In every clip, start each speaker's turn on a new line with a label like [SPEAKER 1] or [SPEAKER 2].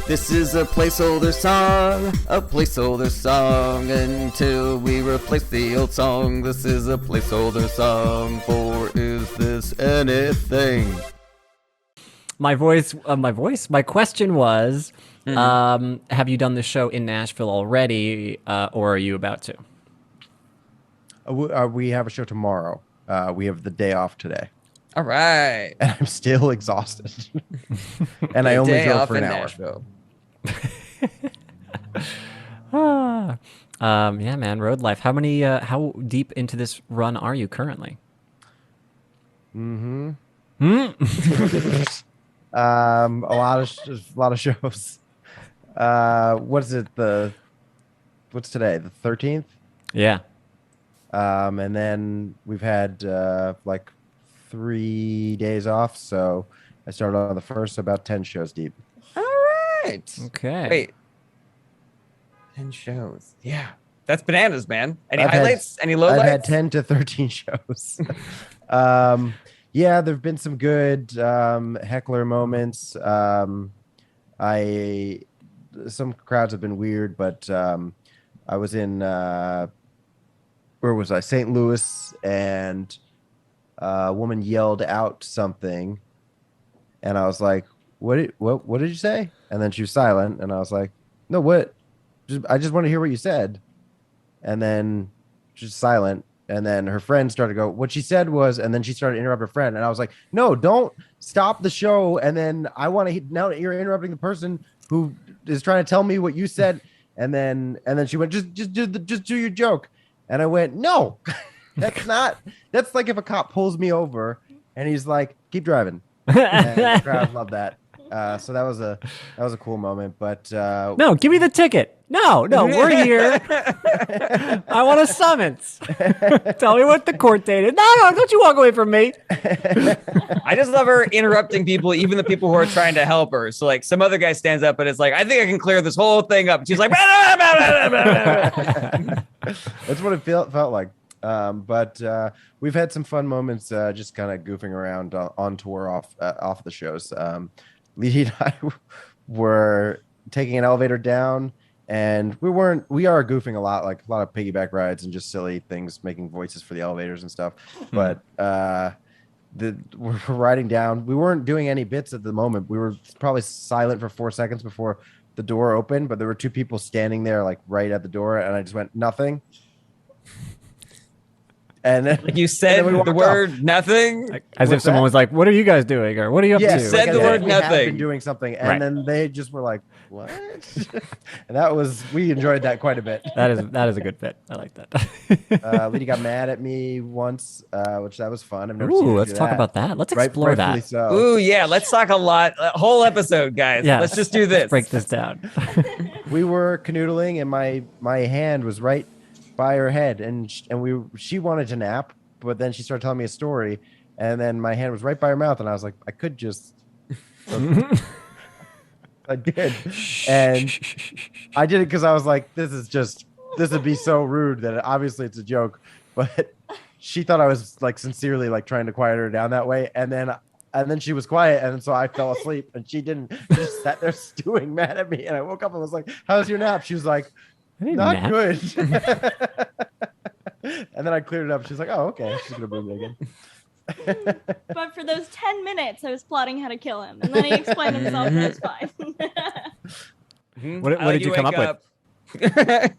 [SPEAKER 1] This is a placeholder song until we replace the old song. This is a placeholder song for Is This Anything?
[SPEAKER 2] My question was, have you done the show in Nashville already, or are you about to?
[SPEAKER 3] We have a show tomorrow. We have the day off today.
[SPEAKER 4] All right.
[SPEAKER 3] And I'm still exhausted. And I only drove for an hour.
[SPEAKER 4] Nashville.
[SPEAKER 2] Yeah, man, road life. How deep into this run are you currently?
[SPEAKER 3] A lot of shows. What's today? The 13th?
[SPEAKER 2] Yeah.
[SPEAKER 3] And then we've had like 3 days off, so I started on the first, about 10 shows deep.
[SPEAKER 4] All right.
[SPEAKER 2] Okay.
[SPEAKER 4] Wait. 10 shows. Yeah. That's bananas, man. Any highlights? Any lowlights?
[SPEAKER 3] I've had 10 to 13 shows. Yeah, there've been some good heckler moments. Some crowds have been weird, but I was in where was I? St. Louis, and a woman yelled out something, and I was like, "What did you say?" And then she was silent, and I was like, "No, what? I just want to hear what you said." And then she's silent, and then her friend started to go, "What she said was," and then she started to interrupt her friend, and I was like, "No, don't stop the show." And then I want to now that you're interrupting the person who is trying to tell me what you said, and then she went, "Just do your joke." And I went, "No, that's like if a cop pulls me over and he's like, keep driving." And the crowd loved that. So that was a cool moment, but
[SPEAKER 2] no, give me the ticket. No, we're here. I want a summons. Tell me what the court date is. No, don't you walk away from me.
[SPEAKER 4] I just love her interrupting people, even the people who are trying to help her. So like some other guy stands up and it's like, "I think I can clear this whole thing up." And she's like,
[SPEAKER 3] that's what it felt like. But we've had some fun moments just kind of goofing around on tour off the shows. Leedy and I were taking an elevator down, and we are goofing a lot, like a lot of piggyback rides and just silly things, making voices for the elevators and stuff. But we're riding down. We weren't doing any bits at the moment. We were probably silent for 4 seconds before the door opened, but there were two people standing there like right at the door, and I just went, "Nothing." And then,
[SPEAKER 4] like you said the word nothing,
[SPEAKER 2] like, as if someone was like, "What are you guys doing?" Or "What are you up to?"
[SPEAKER 4] Said the word nothing.
[SPEAKER 3] We have been doing something, and then they just were like, "What?" And we enjoyed that quite a bit.
[SPEAKER 2] That is a good bit. I like that.
[SPEAKER 3] Leedy got mad at me once, which that was fun. I've never
[SPEAKER 2] seen let's talk about that. Let's explore that.
[SPEAKER 3] So.
[SPEAKER 4] Ooh, yeah, let's talk a whole episode, guys.
[SPEAKER 2] Yeah,
[SPEAKER 4] let's just do this.
[SPEAKER 2] Let's break this down.
[SPEAKER 3] We were canoodling, and my hand was right by her head, and she wanted to nap, but then she started telling me a story, and then my hand was right by her mouth, and I was like, I could just I did, and I did it because I was like, this would be so rude that obviously it's a joke, but she thought I was like sincerely like trying to quiet her down that way, and then she was quiet, and so I fell asleep, and she didn't. She just sat there stewing mad at me, and I woke up and was like, "How's your nap?" She was like, "Not good." And then I cleared it up. She's like, "Oh, okay." She's gonna bring me again.
[SPEAKER 5] But for those 10 minutes, I was plotting how to kill him, and then he explained himself, and it was fine.
[SPEAKER 2] What did you come up with?
[SPEAKER 5] I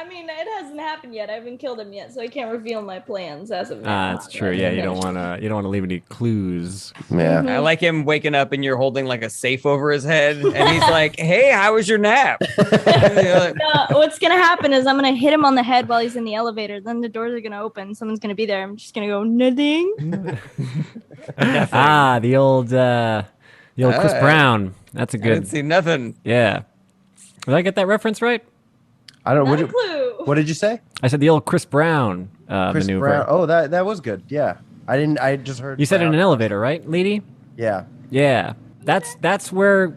[SPEAKER 5] mean, it hasn't happened yet. I haven't killed him yet, so I can't reveal my plans as of now.
[SPEAKER 2] That's true. Yeah, you don't want to leave any clues.
[SPEAKER 3] Yeah.
[SPEAKER 4] I like him waking up and you're holding like a safe over his head, and he's like, "Hey, how was your nap?"
[SPEAKER 5] What's gonna happen is I'm gonna hit him on the head while he's in the elevator. Then the doors are gonna open. Someone's gonna be there. I'm just gonna go, "Nothing."
[SPEAKER 2] The old Chris Brown. That's a good.
[SPEAKER 4] I didn't see nothing.
[SPEAKER 2] Yeah. Did I get that reference right?
[SPEAKER 3] I don't know.
[SPEAKER 5] Not a clue.
[SPEAKER 3] What did you say?
[SPEAKER 2] I said the old Chris Brown
[SPEAKER 3] Chris
[SPEAKER 2] maneuver.
[SPEAKER 3] Brown. Oh, that was good. Yeah. I just heard.
[SPEAKER 2] You said in an elevator, right, Leedy?
[SPEAKER 3] Yeah.
[SPEAKER 2] Yeah. That's where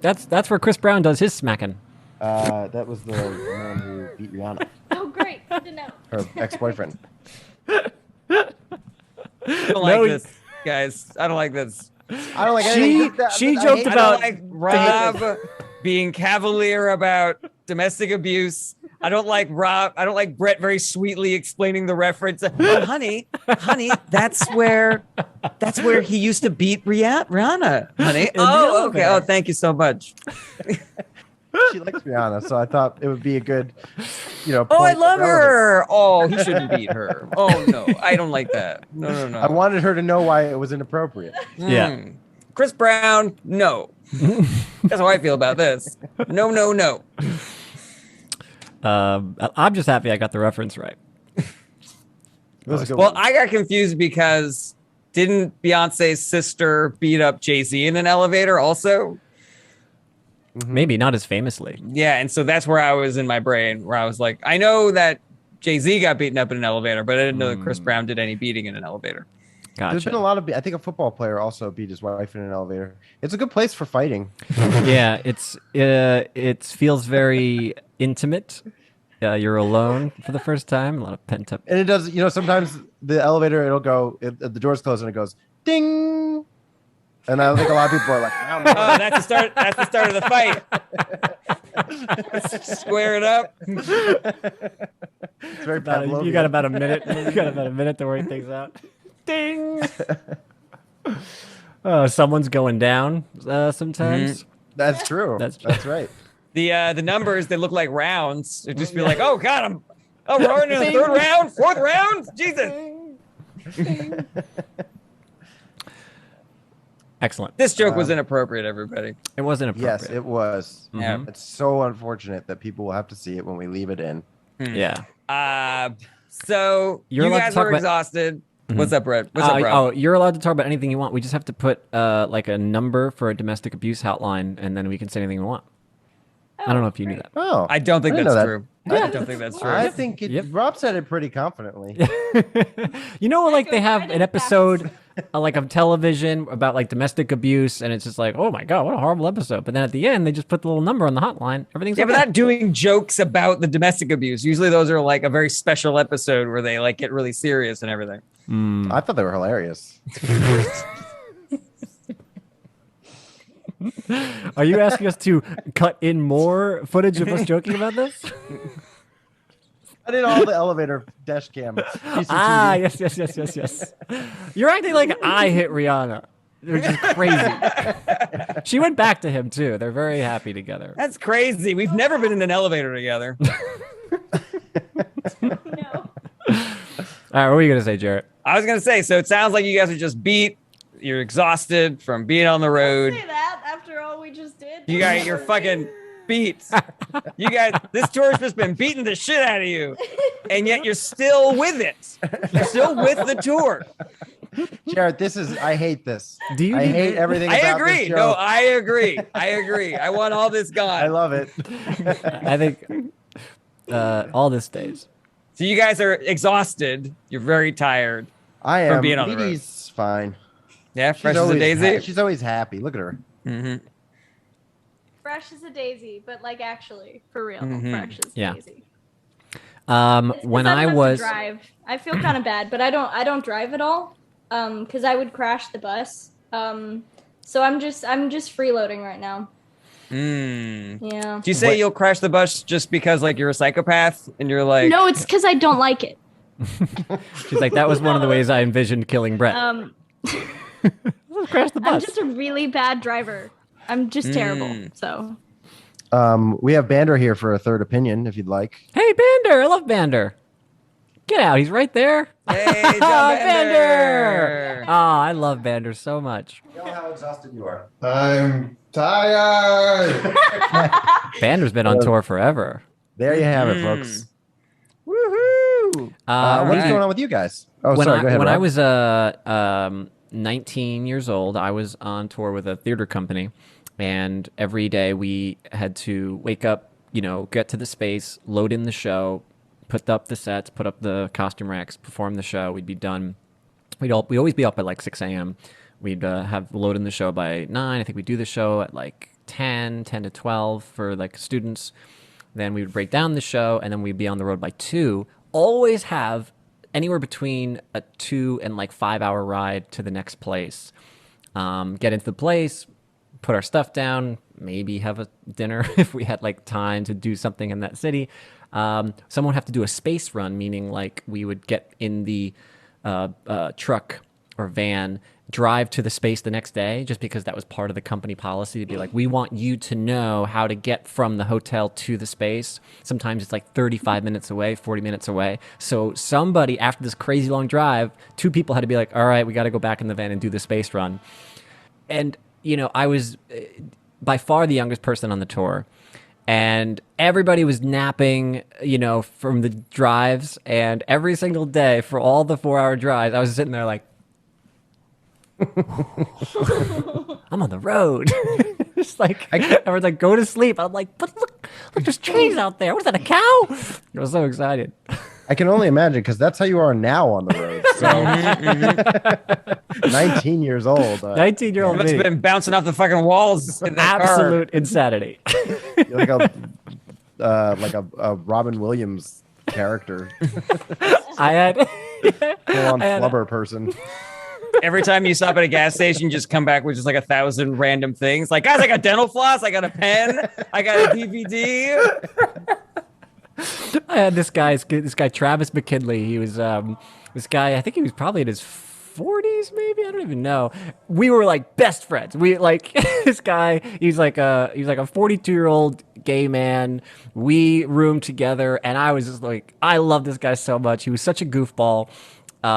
[SPEAKER 2] Chris Brown does his smacking.
[SPEAKER 3] That was the man who beat Rihanna.
[SPEAKER 5] Oh, great. Good to know.
[SPEAKER 3] Her ex-boyfriend.
[SPEAKER 4] I don't like this, guys. I don't like this.
[SPEAKER 3] I don't like anything.
[SPEAKER 2] She
[SPEAKER 3] I
[SPEAKER 2] joked
[SPEAKER 3] hate
[SPEAKER 4] I
[SPEAKER 2] about-
[SPEAKER 4] don't like Rob being cavalier about domestic abuse. I don't like Brett very sweetly explaining the reference. But honey, that's where he used to beat Rihanna, honey. Oh, okay. Oh, thank you so much.
[SPEAKER 3] She likes Rihanna, so I thought it would be a good,
[SPEAKER 4] Oh,
[SPEAKER 3] point
[SPEAKER 4] I
[SPEAKER 3] of
[SPEAKER 4] love
[SPEAKER 3] relevance.
[SPEAKER 4] her. Oh, he shouldn't beat her. Oh no, I don't like that. No.
[SPEAKER 3] I wanted her to know why it was inappropriate.
[SPEAKER 2] Yeah.
[SPEAKER 4] Chris Brown, no. That's how I feel about this. No.
[SPEAKER 2] I'm just happy I got the reference right.
[SPEAKER 3] It was a good
[SPEAKER 4] Well,
[SPEAKER 3] one.
[SPEAKER 4] I got confused because didn't Beyonce's sister beat up Jay-Z in an elevator also?
[SPEAKER 2] Maybe not as famously.
[SPEAKER 4] Yeah, and so that's where I was in my brain, where I was like, I know that Jay-Z got beaten up in an elevator, but I didn't know that Chris Brown did any beating in an elevator.
[SPEAKER 3] There's been a
[SPEAKER 2] Gotcha.
[SPEAKER 3] lot of. I think a football player also beat his wife in an elevator. It's a good place for fighting.
[SPEAKER 2] Yeah, it feels very intimate. You're alone for the first time. A lot of pent up.
[SPEAKER 3] And it does, sometimes the elevator, it'll go, the doors close and it goes ding. And I think a lot of people are like, I don't know.
[SPEAKER 4] Oh, that's the start of the fight. Square it up.
[SPEAKER 3] It's very Pavlovian.
[SPEAKER 2] You got about a minute. You got about a minute to work things out. Ding. Someone's going down sometimes.
[SPEAKER 3] That's true.
[SPEAKER 2] That's
[SPEAKER 3] That's,
[SPEAKER 2] true.
[SPEAKER 3] right.
[SPEAKER 4] The numbers, they look like rounds. It'd just be like, oh God, we're already in the third round, fourth round. Jesus.
[SPEAKER 2] Excellent.
[SPEAKER 4] This joke was inappropriate, everybody.
[SPEAKER 2] It wasn't appropriate.
[SPEAKER 3] Yes, it was.
[SPEAKER 4] Yeah.
[SPEAKER 3] It's so unfortunate that people will have to see it when we leave it in.
[SPEAKER 2] Yeah.
[SPEAKER 4] So
[SPEAKER 2] You're
[SPEAKER 4] you
[SPEAKER 2] allowed to
[SPEAKER 4] guys
[SPEAKER 2] talk
[SPEAKER 4] were
[SPEAKER 2] about-
[SPEAKER 4] exhausted. What's up, Brett? What's up, bro?
[SPEAKER 2] Oh, you're allowed to talk about anything you want. We just have to put like a number for a domestic abuse hotline, and then we can say anything we want. I don't know if you knew that.
[SPEAKER 3] Oh,
[SPEAKER 4] I don't think
[SPEAKER 3] I didn't
[SPEAKER 4] that's
[SPEAKER 3] know that.
[SPEAKER 4] true. I don't think that's true.
[SPEAKER 3] I think
[SPEAKER 2] Yep.
[SPEAKER 3] Rob said it pretty confidently.
[SPEAKER 2] You know, like they have
[SPEAKER 5] I
[SPEAKER 2] an
[SPEAKER 5] didn't
[SPEAKER 2] episode like of television about like domestic abuse, and it's just like, oh my god, what a horrible episode. But then at the end, they just put the little number on the hotline. Everything's
[SPEAKER 4] Yeah,
[SPEAKER 2] okay.
[SPEAKER 4] but not doing jokes about the domestic abuse. Usually those are like a very special episode where they like get really serious and everything.
[SPEAKER 3] I thought they were hilarious.
[SPEAKER 2] Are you asking us to cut in more footage of us joking about this?
[SPEAKER 3] I did all the elevator dash cam. CCTV.
[SPEAKER 2] Yes. You're acting like I hit Rihanna, which is crazy. She went back to him too. They're very happy together.
[SPEAKER 4] That's crazy. We've never been in an elevator together.
[SPEAKER 5] No.
[SPEAKER 2] All right, what were you gonna say, Jarret?
[SPEAKER 4] I was gonna say, so it sounds like you guys are just beat. You're exhausted from being on the road.
[SPEAKER 5] Say that after all we just did.
[SPEAKER 4] You're fucking beat. You guys, this tour's just been beating the shit out of you, and yet you're still with it. You're still with the tour.
[SPEAKER 3] Jarret, I hate this.
[SPEAKER 2] Do you
[SPEAKER 3] I
[SPEAKER 2] need-
[SPEAKER 3] hate everything
[SPEAKER 4] I
[SPEAKER 3] about
[SPEAKER 4] agree.
[SPEAKER 3] this show.
[SPEAKER 4] No, I agree. I want all this gone.
[SPEAKER 3] I love it.
[SPEAKER 2] I think all this stays.
[SPEAKER 4] So you guys are exhausted. You're very tired.
[SPEAKER 3] I am.
[SPEAKER 4] being on the road.
[SPEAKER 3] Leedy's fine.
[SPEAKER 4] Yeah,
[SPEAKER 3] She's
[SPEAKER 4] fresh as a
[SPEAKER 3] always
[SPEAKER 4] daisy.
[SPEAKER 3] she's always happy. Look at her.
[SPEAKER 5] Fresh as a daisy, but like actually, for real,
[SPEAKER 4] Mhm.
[SPEAKER 5] fresh as a
[SPEAKER 2] Yeah.
[SPEAKER 5] daisy. It's 'cause
[SPEAKER 2] When
[SPEAKER 5] I
[SPEAKER 2] I
[SPEAKER 5] don't have to
[SPEAKER 2] was
[SPEAKER 5] drive, I feel kind of bad, but I don't drive at all. Because I would crash the bus. So I'm just freeloading right now. Yeah.
[SPEAKER 4] Do you say you'll crash the bus just because like you're a psychopath and you're like,
[SPEAKER 5] No, it's because I don't like it.
[SPEAKER 2] she's like, that was one of the ways I envisioned killing Brett. Let's crash the
[SPEAKER 5] I'm
[SPEAKER 2] bus.
[SPEAKER 5] just a really bad driver. I'm just terrible. So
[SPEAKER 3] We have Bander here for a third opinion, if you'd like.
[SPEAKER 2] Hey, Bander! I love Bander. Get out! He's right there.
[SPEAKER 4] hey, John
[SPEAKER 2] Bander!
[SPEAKER 4] Bender.
[SPEAKER 2] Oh, I love Bander so much.
[SPEAKER 3] Know how exhausted you are.
[SPEAKER 6] I'm tired.
[SPEAKER 2] Bander's been on tour forever.
[SPEAKER 3] There you have it, folks.
[SPEAKER 4] Woohoo!
[SPEAKER 3] What's
[SPEAKER 2] we-
[SPEAKER 3] going on with you guys? Oh,
[SPEAKER 2] when
[SPEAKER 3] sorry. Go ahead.
[SPEAKER 2] when I
[SPEAKER 3] Rob.
[SPEAKER 2] was 19 years old, I was on tour with a theater company, and every day we had to wake up, get to the space, load in the show, put up the sets, put up the costume racks, perform the show. We'd be done. We'd always be up at like 6 a.m. We'd have load in the show by 9. I think we'd do the show at like 10 to 12 for like students. Then we would break down the show, and then we'd be on the road by 2. Always have anywhere between a 2 and like 5 hour ride to the next place. get into the place, put our stuff down, maybe have a dinner if we had like time to do something in that city. Someone would have to do a space run, meaning like we would get in the truck or van, drive to the space the next day, just because that was part of the company policy to be like, we want you to know how to get from the hotel to the space. Sometimes it's like 35 minutes away, 40 minutes away. So somebody, after this crazy long drive, 2 people had to be like, all right, we got to go back in the van and do the space run. And, you know, I was by far the youngest person on the tour. And everybody was napping, you know, from the drives. And every single day for all the 4-hour drives, I was sitting there like, I'm on the road. Just like, everyone's like, go to sleep. I'm like, but look, there's trees out there. What is that, a cow? I was so excited.
[SPEAKER 3] I can only imagine, because that's how you are now on the road. So 19 years old.
[SPEAKER 2] 19-year-old
[SPEAKER 4] It's
[SPEAKER 2] me.
[SPEAKER 4] been bouncing off the fucking walls in that
[SPEAKER 2] Absolute insanity.
[SPEAKER 3] You're like a Robin Williams character.
[SPEAKER 2] I had
[SPEAKER 3] Full-on
[SPEAKER 2] I had a-
[SPEAKER 3] flubber person.
[SPEAKER 4] car. Every time you stop at a gas station, just come back with just like 1,000 random things. Like, guys, I got dental floss. I got a pen. I got a DVD.
[SPEAKER 2] I had this guy Travis McKinley. He was this guy. I think he was probably in his 40s, maybe. I don't even know. We were like best friends. We like this guy. He's like a 42-year-old gay man. We roomed together, and I was just like, I love this guy so much. He was such a goofball.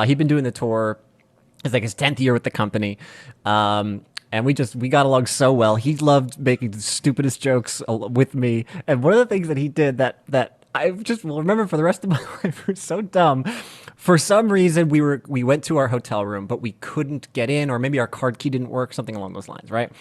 [SPEAKER 2] He'd been doing the tour. It's like his 10th year with the company. And we got along so well. He loved making the stupidest jokes with me. And one of the things that he did that I just will remember for the rest of my life was so dumb. For some reason, we went to our hotel room, but we couldn't get in, or maybe our card key didn't work, something along those lines, right?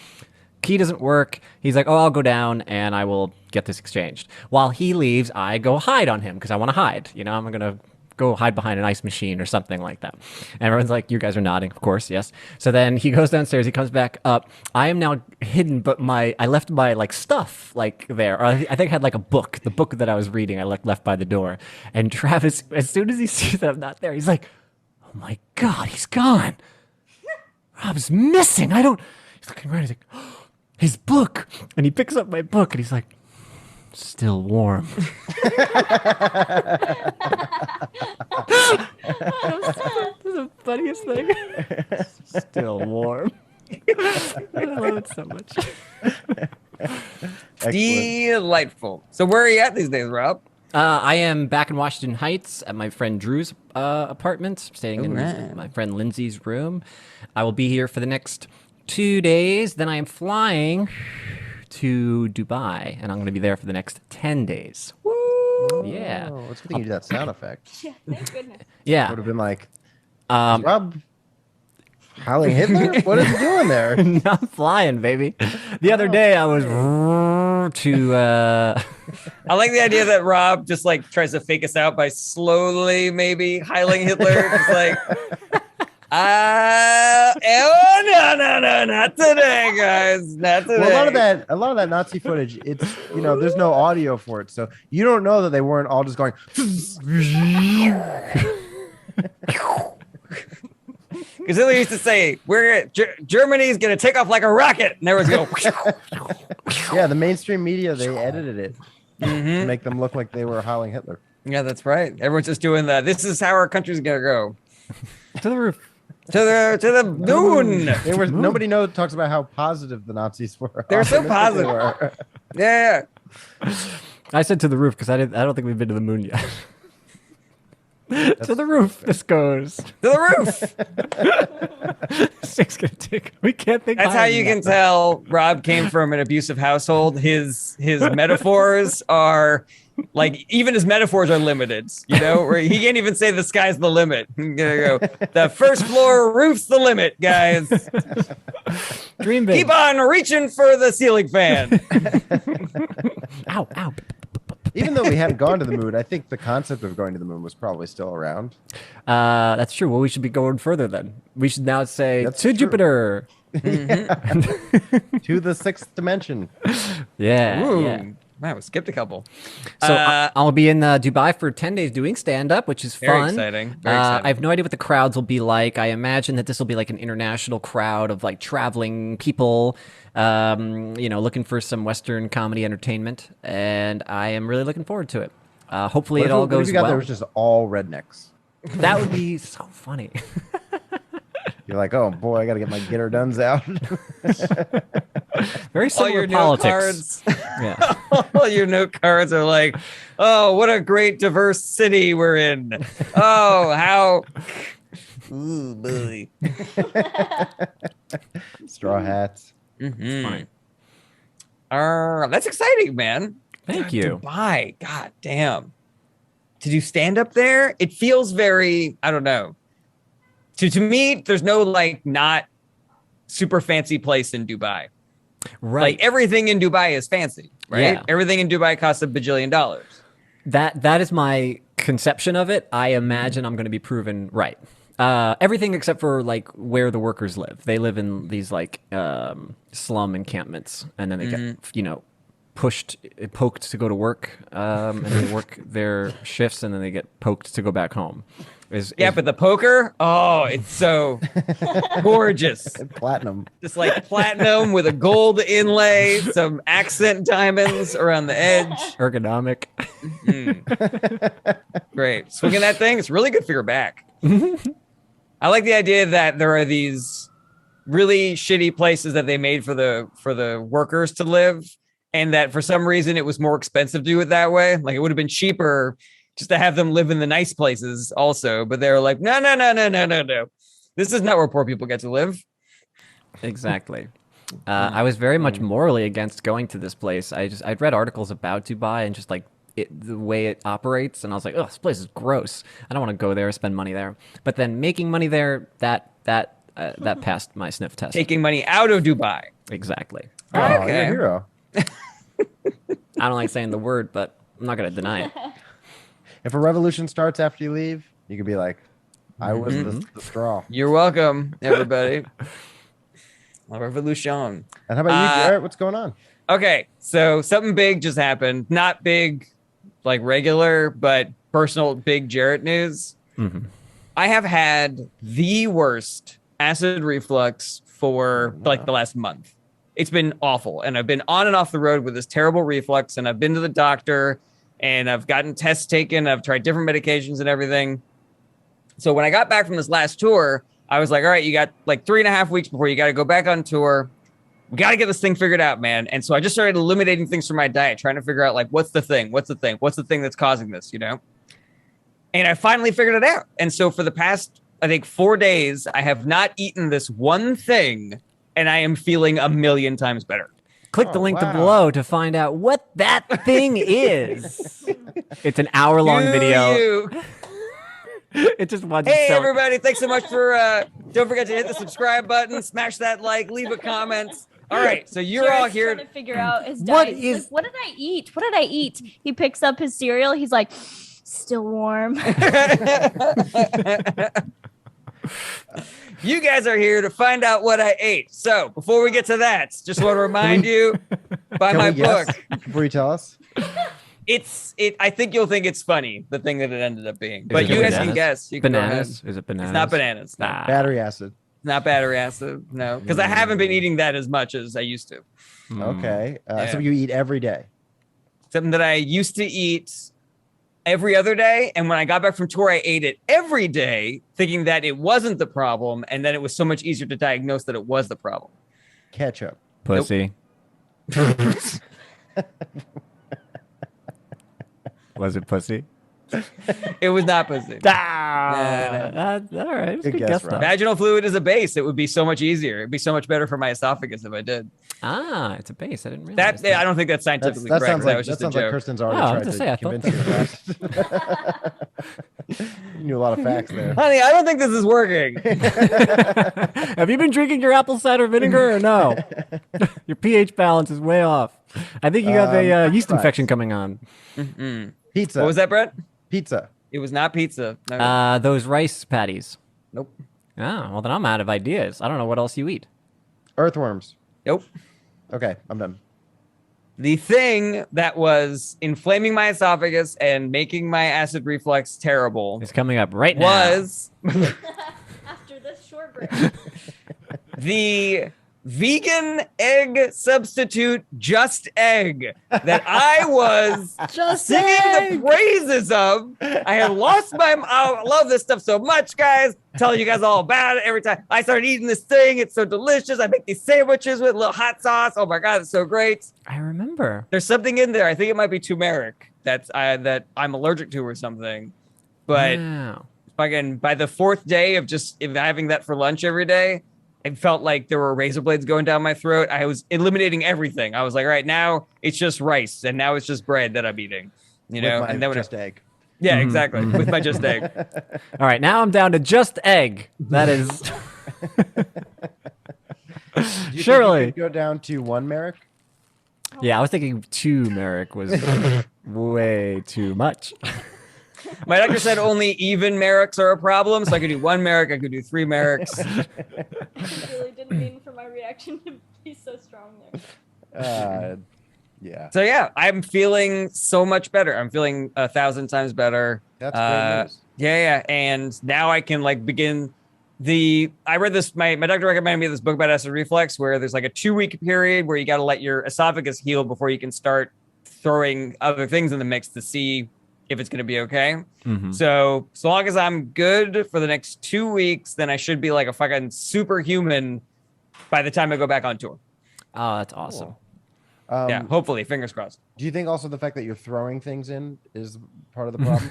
[SPEAKER 2] Key doesn't work. He's like, oh, I'll go down and I will get this exchanged. While he leaves, I go hide on him because I want to hide. You know, I'm going to go hide behind an ice machine or something like that. And everyone's like, you guys are nodding, of course, yes. So then he goes downstairs, he comes back up. I am now hidden, but I left my like stuff like there. Or I think I had like a book, the book that I was reading, I left by the door. And Travis, as soon as he sees that I'm not there, he's like, oh my God, he's gone. Rob's missing. He's looking around, he's like, oh, his book. And he picks up my book and he's like, still warm. That's the funniest thing. Still warm. I love it so much.
[SPEAKER 4] Delightful. So where are you at these days, Rob?
[SPEAKER 2] I am back in Washington Heights at my friend Drew's apartment, staying in
[SPEAKER 4] right.
[SPEAKER 2] my friend Lindsay's room. I will be here for the next 2 days. Then I am flying to Dubai, and I'm going to be there for the next 10 days. Woo! Yeah.
[SPEAKER 3] Oh, it's good thing you do that sound effect.
[SPEAKER 5] Yeah, thank goodness.
[SPEAKER 2] Yeah.
[SPEAKER 3] Would have been like,
[SPEAKER 2] Um,
[SPEAKER 3] Rob howling Hitler? What is he doing there?
[SPEAKER 2] I'm flying, baby. The other day I was to
[SPEAKER 4] I like the idea that Rob just like tries to fake us out by slowly maybe Heiling Hitler. Just like, no, not today, guys. Not today.
[SPEAKER 3] Well, a lot of that Nazi footage, it's, you know, there's no audio for it, so you don't know that they weren't all just going.
[SPEAKER 4] Because Hitler used to say, Germany's going to take off like a rocket. And everyone's going,
[SPEAKER 3] Yeah, the mainstream media, they edited it to make them look like they were howling Hitler.
[SPEAKER 4] yeah, that's right. Everyone's just doing that. This is how our country's going to go.
[SPEAKER 2] to the roof.
[SPEAKER 4] To the moon.
[SPEAKER 3] They were nobody talks about how positive the Nazis were.
[SPEAKER 4] They were so
[SPEAKER 3] Optimistic they
[SPEAKER 4] positive.
[SPEAKER 3] were.
[SPEAKER 4] Yeah.
[SPEAKER 2] I said to the roof because I don't think we've been to the moon yet. To the roof this goes.
[SPEAKER 4] To the roof.
[SPEAKER 2] Six gonna take. We can't think.
[SPEAKER 4] That's how you can tell Rob came from an abusive household. His metaphors are like, even his metaphors are limited, you know, where he can't even say the sky's the limit. He's gonna go, the first floor roof's the limit, guys.
[SPEAKER 2] Dream big.
[SPEAKER 4] Keep on reaching for the ceiling fan.
[SPEAKER 2] Ow, ow.
[SPEAKER 3] Even though we hadn't gone to the moon, I think the concept of going to the moon was probably still around.
[SPEAKER 2] That's true. Well, we should be going further then. We should now say
[SPEAKER 3] That's
[SPEAKER 2] to
[SPEAKER 3] true.
[SPEAKER 2] Jupiter.
[SPEAKER 3] To the 6th dimension.
[SPEAKER 2] Yeah.
[SPEAKER 4] Ooh.
[SPEAKER 2] Yeah.
[SPEAKER 4] Man, we skipped a couple.
[SPEAKER 2] So I'll be in Dubai for 10 days doing stand-up, which is
[SPEAKER 4] Very
[SPEAKER 2] fun.
[SPEAKER 4] exciting. Very exciting.
[SPEAKER 2] I have no idea what the crowds will be like. I imagine that this will be like an international crowd of like traveling people, looking for some Western comedy entertainment. And I am really looking forward to it. Hopefully it all
[SPEAKER 3] What if
[SPEAKER 2] goes
[SPEAKER 3] you got
[SPEAKER 2] well.
[SPEAKER 3] there was just all rednecks.
[SPEAKER 2] That would be so funny.
[SPEAKER 3] You're like, oh boy, I got to get my get her dones out.
[SPEAKER 2] Very
[SPEAKER 4] All
[SPEAKER 2] similar
[SPEAKER 4] your note
[SPEAKER 2] politics.
[SPEAKER 4] cards.
[SPEAKER 2] Yeah.
[SPEAKER 4] All your note cards are like, oh, what a great diverse city we're in. Oh, how. Ooh, boy.
[SPEAKER 3] Straw hats.
[SPEAKER 2] Funny.
[SPEAKER 4] That's exciting, man.
[SPEAKER 2] Thank you.
[SPEAKER 4] Dubai, god damn. To do stand up there, it feels very, I don't know. To me, there's no like not super fancy place in Dubai.
[SPEAKER 2] Right.
[SPEAKER 4] Like everything in Dubai is fancy, right?
[SPEAKER 2] Yeah.
[SPEAKER 4] Everything in Dubai costs $1 bajillion.
[SPEAKER 2] That is my conception of it. I imagine I'm going to be proven right. Everything except for like where the workers live. They live in these like slum encampments, and then they get poked to go to work, and they work their shifts, and then they get poked to go back home.
[SPEAKER 4] But the poker, oh, it's so gorgeous.
[SPEAKER 3] Platinum.
[SPEAKER 4] Just like platinum with a gold inlay, some accent diamonds around the edge.
[SPEAKER 2] Ergonomic.
[SPEAKER 4] Great. Swinging that thing, it's really good for your back. I like the idea that there are these really shitty places that they made for the workers to live, and that for some reason it was more expensive to do it that way. Like it would have been cheaper just to have them live in the nice places also, but they're like, no. This is not where poor people get to live.
[SPEAKER 2] Exactly. I was very much morally against going to this place. I'd read articles about Dubai and just like the way it operates, and I was like, oh, this place is gross. I don't want to go there, spend money there. But then making money there, that passed my sniff test.
[SPEAKER 4] Taking money out of Dubai.
[SPEAKER 2] Exactly.
[SPEAKER 3] Oh,
[SPEAKER 4] Okay.
[SPEAKER 3] you're a hero.
[SPEAKER 2] I don't like saying the word, but I'm not going to deny it.
[SPEAKER 3] If a revolution starts after you leave, you could be like, I was the straw.
[SPEAKER 4] You're welcome, everybody. La revolution.
[SPEAKER 3] And how about you, Jarret? What's going on?
[SPEAKER 4] Okay, so something big just happened. Not big like regular, but personal big Jarret news. I have had the worst acid reflux for like the last month. It's been awful. And I've been on and off the road with this terrible reflux, and I've been to the doctor and I've gotten tests taken. I've tried different medications and everything. So when I got back from this last tour, I was like, all right, you got like 3.5 weeks before you got to go back on tour. We got to get this thing figured out, man. And so I just started eliminating things from my diet, trying to figure out like, what's the thing that's causing this, you know? And I finally figured it out. And so for the past, I think 4 days, I have not eaten this one thing, and I am feeling 1,000,000 times better.
[SPEAKER 2] Click the link below to find out what that thing is. It's an hour-long video. It just watches.
[SPEAKER 4] Hey, everybody. Thanks so much for, don't forget to hit the subscribe button, smash that like, leave a comment. All right. So you're all here
[SPEAKER 5] to figure out his diet. He's like, what did I eat? What did I eat? He picks up his cereal. He's like, still warm.
[SPEAKER 4] You guys are here to find out what I ate. So before we get to that, just want to remind you, buy my book.
[SPEAKER 3] Before you tell us.
[SPEAKER 4] I think you'll think it's funny, the thing that it ended up being. But you guys can guess. You can
[SPEAKER 2] bananas? Is it bananas?
[SPEAKER 4] It's not bananas. No.
[SPEAKER 3] Battery acid.
[SPEAKER 4] Not battery acid. No. Because I haven't been eating that as much as I used to.
[SPEAKER 3] Okay. So you eat every day.
[SPEAKER 4] Something that I used to eat every other day. And when I got back from tour, I ate it every day, thinking that it wasn't the problem. And then it was so much easier to diagnose that it was the problem.
[SPEAKER 3] Ketchup.
[SPEAKER 2] Pussy. Was it pussy?
[SPEAKER 4] It was not pussy.
[SPEAKER 2] All right. It's a good guess, though.
[SPEAKER 4] Vaginal fluid is a base. It would be so much easier. It'd be so much better for my esophagus if I did.
[SPEAKER 2] It's a base. I didn't realize
[SPEAKER 4] that. I don't think that's scientifically correct.
[SPEAKER 3] Sounds like,
[SPEAKER 4] that was just
[SPEAKER 3] sounds
[SPEAKER 4] a
[SPEAKER 3] like
[SPEAKER 4] joke.
[SPEAKER 3] Kirsten's already tried to
[SPEAKER 2] I
[SPEAKER 3] convince you of that. You knew a lot of facts there.
[SPEAKER 4] Honey, I don't think this is working.
[SPEAKER 2] Have you been drinking your apple cider vinegar or no? Your pH balance is way off. I think you have a yeast infection coming on.
[SPEAKER 3] Pizza.
[SPEAKER 4] What was that, Brett?
[SPEAKER 3] Pizza.
[SPEAKER 4] It was not pizza. No.
[SPEAKER 2] Those rice patties.
[SPEAKER 4] Nope.
[SPEAKER 2] Oh, well then I'm out of ideas. I don't know what else you eat.
[SPEAKER 3] Earthworms.
[SPEAKER 4] Nope.
[SPEAKER 3] Okay, I'm done.
[SPEAKER 4] the thing that was inflaming my esophagus and making my acid reflux terrible
[SPEAKER 2] It's coming up right
[SPEAKER 4] was
[SPEAKER 5] After this short break.
[SPEAKER 4] the vegan egg substitute Just Egg that I was singing the praises of. I had lost my I love this stuff so much, guys. Telling you guys all about it every time I started eating this thing. It's so delicious. I make these sandwiches with a little hot sauce. Oh my god, it's so great.
[SPEAKER 2] now. I remember.
[SPEAKER 4] There's something in there. I think it might be turmeric that I'm allergic to or something. But
[SPEAKER 2] Wow.
[SPEAKER 4] fucking by the fourth day of just having that for lunch every day, it felt like there were razor blades going down my throat. I was eliminating everything. I was like, all right, now it's just rice, and now it's just bread that I'm eating. You know,
[SPEAKER 3] With
[SPEAKER 4] and
[SPEAKER 3] my
[SPEAKER 4] then
[SPEAKER 3] Just Egg.
[SPEAKER 4] yeah, exactly, with my Just Egg.
[SPEAKER 2] All right, now I'm down to just egg. That is
[SPEAKER 3] Do you
[SPEAKER 2] Surely.
[SPEAKER 3] think you could go down to 1 Merrick?
[SPEAKER 2] Yeah, I was thinking turmeric was way too much.
[SPEAKER 4] My doctor said only even Merricks are a problem, so I could do 1 Merrick, I could do 3 Merricks.
[SPEAKER 5] Really didn't mean for my reaction to be so strong there.
[SPEAKER 3] Yeah.
[SPEAKER 4] So yeah, I'm feeling so much better. I'm feeling 1,000 times better.
[SPEAKER 3] That's great news.
[SPEAKER 4] Yeah, and now I can like begin I read this, my doctor recommended me this book about acid reflux where there's like a 2-week period where you got to let your esophagus heal before you can start throwing other things in the mix to see if it's going to be okay.
[SPEAKER 2] Mhm.
[SPEAKER 4] So long as I'm good for the next 2 weeks, then I should be like a fucking superhuman by the time I go back on tour.
[SPEAKER 2] Oh, that's awesome.
[SPEAKER 4] Yeah, hopefully, fingers crossed.
[SPEAKER 3] Do you think also the fact that you're throwing things in is part of the problem?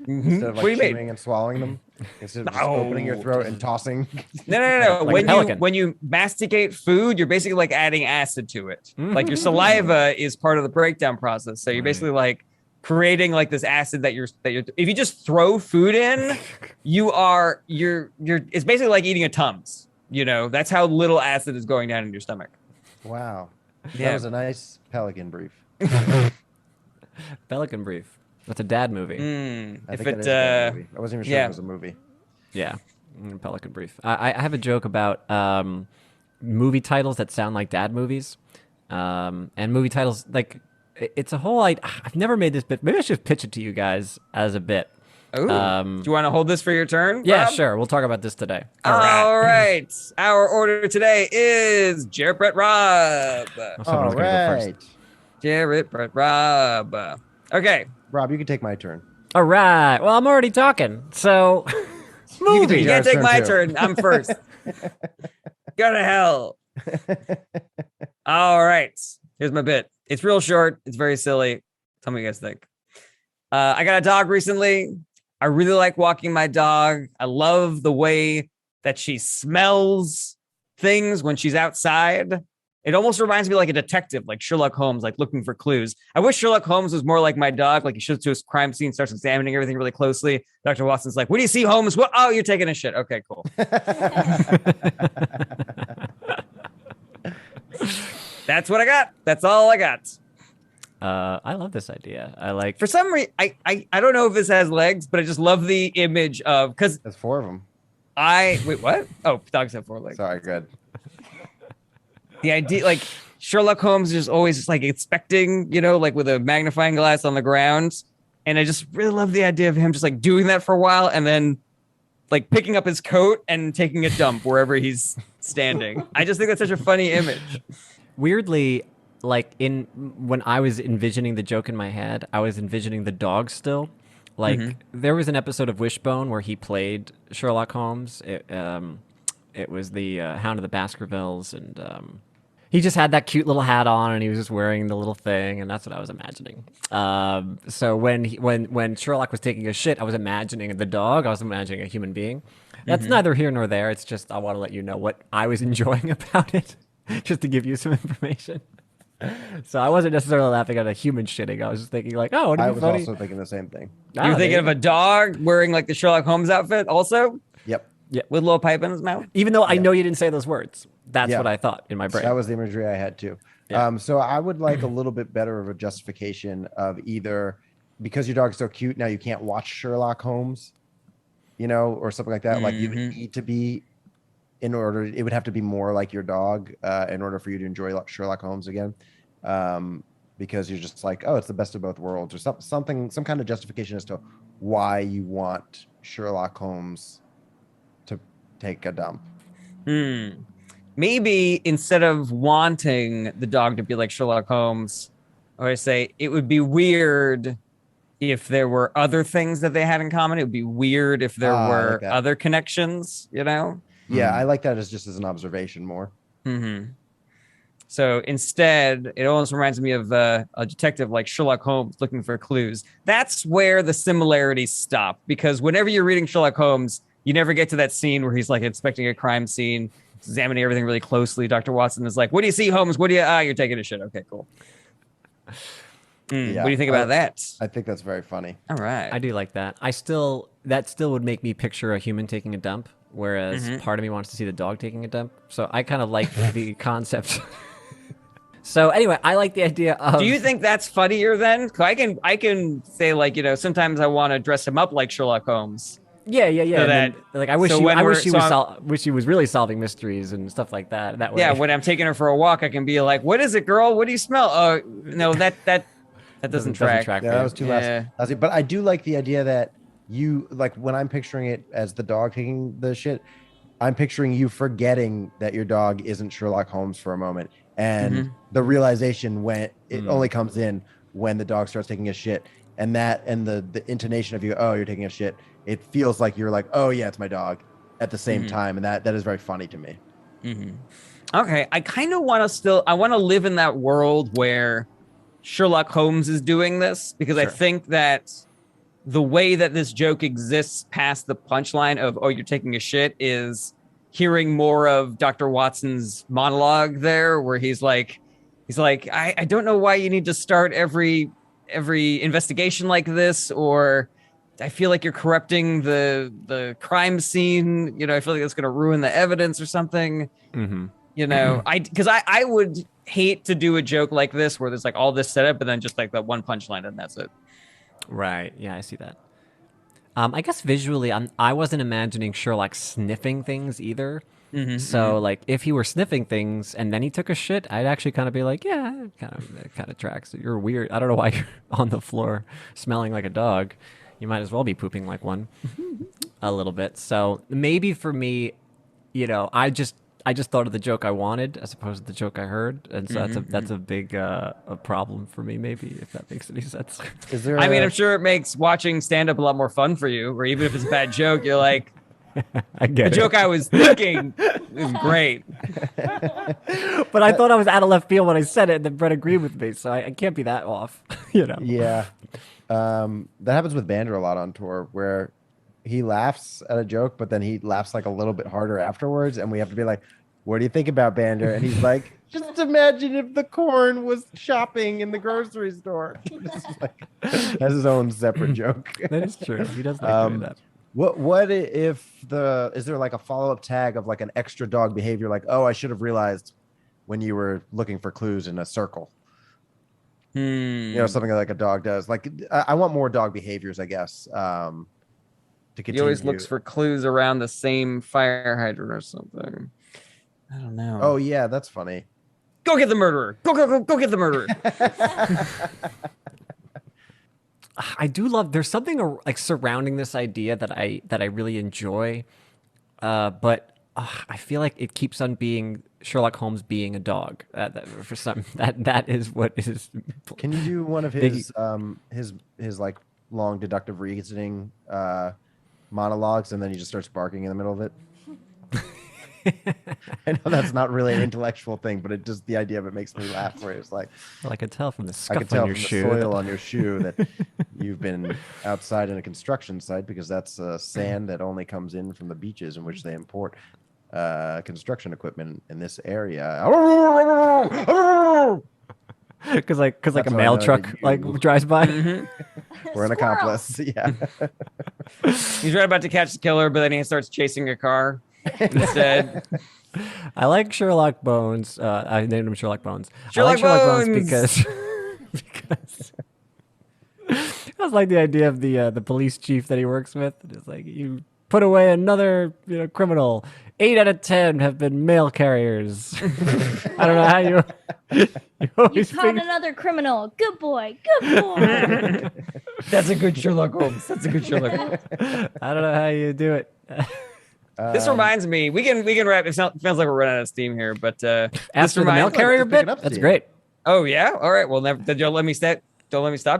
[SPEAKER 3] Instead of
[SPEAKER 4] What do
[SPEAKER 3] like
[SPEAKER 4] you mean?
[SPEAKER 3] chewing and swallowing them? Instead of just
[SPEAKER 4] No.
[SPEAKER 3] opening your throat and tossing?
[SPEAKER 4] No.
[SPEAKER 2] Like a pelican.
[SPEAKER 4] When you masticate food, you're basically like adding acid to it. Like your saliva is part of the breakdown process. So you're basically like creating like this acid that you're if you just throw food in, you're it's basically like eating a Tums. You know, that's how little acid is going down in your stomach.
[SPEAKER 3] Wow. That
[SPEAKER 4] Yeah.
[SPEAKER 3] was a nice pelican brief.
[SPEAKER 2] Pelican Brief. That's a dad movie.
[SPEAKER 3] I
[SPEAKER 4] If
[SPEAKER 3] think
[SPEAKER 4] it
[SPEAKER 3] that is a bad movie. I wasn't even sure
[SPEAKER 4] yeah.
[SPEAKER 3] it was a movie.
[SPEAKER 2] Yeah, Pelican Brief. I have a joke about movie titles that sound like dad movies, and movie titles like it's a whole. I've never made this bit. Maybe I should pitch it to you guys as a bit.
[SPEAKER 4] Ooh. Do you want to hold this for your turn?
[SPEAKER 2] Yeah,
[SPEAKER 4] Rob?
[SPEAKER 2] sure. We'll talk about this today.
[SPEAKER 4] All right. Our order today is Jarret, Brett, Rob.
[SPEAKER 2] Someone was
[SPEAKER 3] All
[SPEAKER 2] gonna go first.
[SPEAKER 3] right.
[SPEAKER 4] Jarret, Brett, Rob. Okay.
[SPEAKER 3] Rob, you can take my turn.
[SPEAKER 2] All right. Well, I'm already talking, so movie.
[SPEAKER 4] You can't
[SPEAKER 3] Jarret's
[SPEAKER 4] take my
[SPEAKER 3] turn,
[SPEAKER 4] turn. I'm first. Go to hell. All right. Here's my bit. It's real short. It's very silly. Tell me what you guys think. I got a dog recently. I really like walking my dog. I love the way that she smells things when she's outside. It almost reminds me like a detective, like Sherlock Holmes, like looking for clues. I wish Sherlock Holmes was more like my dog. Like he shows to his crime scene, starts examining everything really closely. Dr. Watson's like, what do you see, Holmes? What? Oh, you're taking a shit. Okay, cool. That's what I got. That's all I got.
[SPEAKER 2] I love this idea. I like.
[SPEAKER 4] For some reason, I don't know if this has legs, but I just love the image of, because
[SPEAKER 3] That's 4 of them.
[SPEAKER 4] wait, what? Oh, dogs have 4 legs.
[SPEAKER 3] Sorry, good.
[SPEAKER 4] The idea, like Sherlock Holmes is always just like inspecting, you know, like with a magnifying glass on the ground. And I just really love the idea of him just like doing that for a while and then like picking up his coat and taking a dump wherever he's standing. I just think that's such a funny image.
[SPEAKER 2] Weirdly, like when I was envisioning the joke in my head, I was envisioning the dog still. Like there was an episode of Wishbone where he played Sherlock Holmes. It was the Hound of the Baskervilles, and he just had that cute little hat on, and he was just wearing the little thing, and that's what I was imagining. So when Sherlock was taking a shit, I was imagining the dog. I was imagining a human being. That's neither here nor there. It's just I want to let you know what I was enjoying about it, just to give you some information. So I wasn't necessarily laughing at a human shitting. I was just thinking like, oh,
[SPEAKER 3] I
[SPEAKER 2] it'd be
[SPEAKER 3] was
[SPEAKER 2] funny.
[SPEAKER 3] also thinking the same thing.
[SPEAKER 2] Ah,
[SPEAKER 4] You're
[SPEAKER 2] there
[SPEAKER 4] thinking of
[SPEAKER 2] you
[SPEAKER 4] a dog wearing like the Sherlock Holmes outfit also
[SPEAKER 3] Yep.
[SPEAKER 4] with a little pipe in his mouth?
[SPEAKER 2] go. Even though I know you didn't say those words, that's
[SPEAKER 3] Yeah.
[SPEAKER 2] what I thought in my brain.
[SPEAKER 3] That was the imagery I had too.
[SPEAKER 2] Yeah.
[SPEAKER 3] So I would like a little bit better of a justification of either because your dog's so cute now you can't watch Sherlock Holmes, you know, or something like that. Like you would need to be it would have to be more like your dog in order for you to enjoy Sherlock Holmes again. because you're just like, oh, it's the best of both worlds, or some kind of justification as to why you want Sherlock Holmes to take a dump.
[SPEAKER 4] Maybe instead of wanting the dog to be like Sherlock Holmes, or I say it would be weird if there were other things that they had in common. It would be weird if there were other connections, you know?
[SPEAKER 3] Yeah, I like that as just as an observation more.
[SPEAKER 4] So instead, it almost reminds me of a detective like Sherlock Holmes looking for clues. That's where the similarities stop, because whenever you're reading Sherlock Holmes, you never get to that scene where he's like inspecting a crime scene, examining everything really closely. Dr. Watson is like, what do you see, Holmes? What do you, you're taking a shit. Okay, cool.
[SPEAKER 3] Yeah,
[SPEAKER 4] what do you think about that?
[SPEAKER 3] I think that's very funny.
[SPEAKER 4] All right.
[SPEAKER 2] I do like that. That still would make me picture a human taking a dump, whereas part of me wants to see the dog taking a dump. So I kind of like the concept. So anyway, I like the idea of.
[SPEAKER 4] Do you think that's funnier then? I can say, like, you know, sometimes I want to dress him up like Sherlock Holmes.
[SPEAKER 2] Yeah.
[SPEAKER 4] So
[SPEAKER 2] then, like, I wish he was really solving mysteries and stuff like that. That way.
[SPEAKER 4] Yeah, when I'm taking her for a walk, I can be like, "What is it, girl? What do you smell?" Oh, no, that doesn't track.
[SPEAKER 3] Yeah, that was too last. But I do like the idea that you, like, when I'm picturing it as the dog taking the shit, I'm picturing you forgetting that your dog isn't Sherlock Holmes for a moment, and the realization when it only comes in when the dog starts taking a shit, and the intonation of you, oh, you're taking a shit. It feels like you're like, oh yeah, it's my dog, at the same time, and that is very funny to me.
[SPEAKER 4] Okay, I kind of want to live in that world where Sherlock Holmes is doing this, because I think that the way that this joke exists past the punchline of, oh, you're taking a shit, is hearing more of Dr. Watson's monologue there, where he's like, I don't know why you need to start every investigation like this, or I feel like you're corrupting the crime scene. You know, I feel like that's going to ruin the evidence or something. You know, because I would hate to do a joke like this where there's like all this setup and then just like that one punchline and that's it.
[SPEAKER 2] Right. Yeah, I see that. I guess visually, I wasn't imagining Sherlock sniffing things either. So, like, if he were sniffing things and then he took a shit, I'd actually kind of be like, yeah, it kind of tracks. You're weird. I don't know why you're on the floor smelling like a dog. You might as well be pooping like one a little bit. So maybe for me, you know, I just thought of the joke I wanted as opposed to the joke I heard, and so that's a big a problem for me. Maybe, if that makes any sense.
[SPEAKER 4] I mean, I'm sure it makes watching stand up a lot more fun for you. Where even if it's a bad joke, you're like,
[SPEAKER 2] I get
[SPEAKER 4] the joke I was thinking is great.
[SPEAKER 2] But I thought I was out of left field when I said it, and then Brett agreed with me, so I can't be that off. You know?
[SPEAKER 3] Yeah, that happens with Vander a lot on tour, where he laughs at a joke, but then he laughs like a little bit harder afterwards, and we have to be like, what do you think about Vander? And he's like, just imagine if the corn was shopping in the grocery store. That's his own separate joke.
[SPEAKER 2] That is true. He does like doing that.
[SPEAKER 3] What if is there like a follow-up tag of like an extra dog behavior, like, oh, I should have realized when you were looking for clues in a circle? You know, something like a dog does. Like, I want more dog behaviors, I guess. To continue.
[SPEAKER 4] He always looks for clues around the same fire hydrant or something. I don't know.
[SPEAKER 3] Oh yeah, that's funny.
[SPEAKER 4] Go get the murderer. Go get the murderer.
[SPEAKER 2] I do love. There's something like surrounding this idea that I really enjoy, but I feel like it keeps on being Sherlock Holmes being a dog. For some, that is what is.
[SPEAKER 3] Can you do one of his like long deductive reasoning monologues, and then he just starts barking in the middle of it? I know that's not really an intellectual thing, but it just, the idea of it makes me laugh. Where it's like,
[SPEAKER 2] well, I could tell from the scuff
[SPEAKER 3] I could tell
[SPEAKER 2] on your
[SPEAKER 3] from
[SPEAKER 2] shoe.
[SPEAKER 3] the soil on your shoe that you've been outside in a construction site, because that's sand that only comes in from the beaches in which they import construction equipment in this area.
[SPEAKER 2] Because like a mail truck like drives by.
[SPEAKER 3] We're an accomplice. Yeah.
[SPEAKER 4] He's right about to catch the killer, but then he starts chasing a car instead.
[SPEAKER 2] I like Sherlock Bones. I named him Sherlock Bones.
[SPEAKER 4] Sherlock Bones
[SPEAKER 2] because I was like the idea of the police chief that he works with. It's like, you put away another criminal. 8 out of 10 have been mail carriers. I don't know how you
[SPEAKER 5] You
[SPEAKER 2] always
[SPEAKER 5] caught
[SPEAKER 2] think-
[SPEAKER 5] another criminal. Good boy. Good boy.
[SPEAKER 4] That's a good Sherlock Holmes. That's a good Sherlock Holmes.
[SPEAKER 2] I don't know how you do it.
[SPEAKER 4] This reminds me, we can wrap. It feels like we're running out of steam here, but
[SPEAKER 2] After the mail
[SPEAKER 4] reminds-
[SPEAKER 2] carrier
[SPEAKER 3] Just picking
[SPEAKER 2] bit,
[SPEAKER 3] up
[SPEAKER 2] that's
[SPEAKER 3] steam.
[SPEAKER 2] great.
[SPEAKER 4] Oh yeah, all right. Well, never. Don't let me stop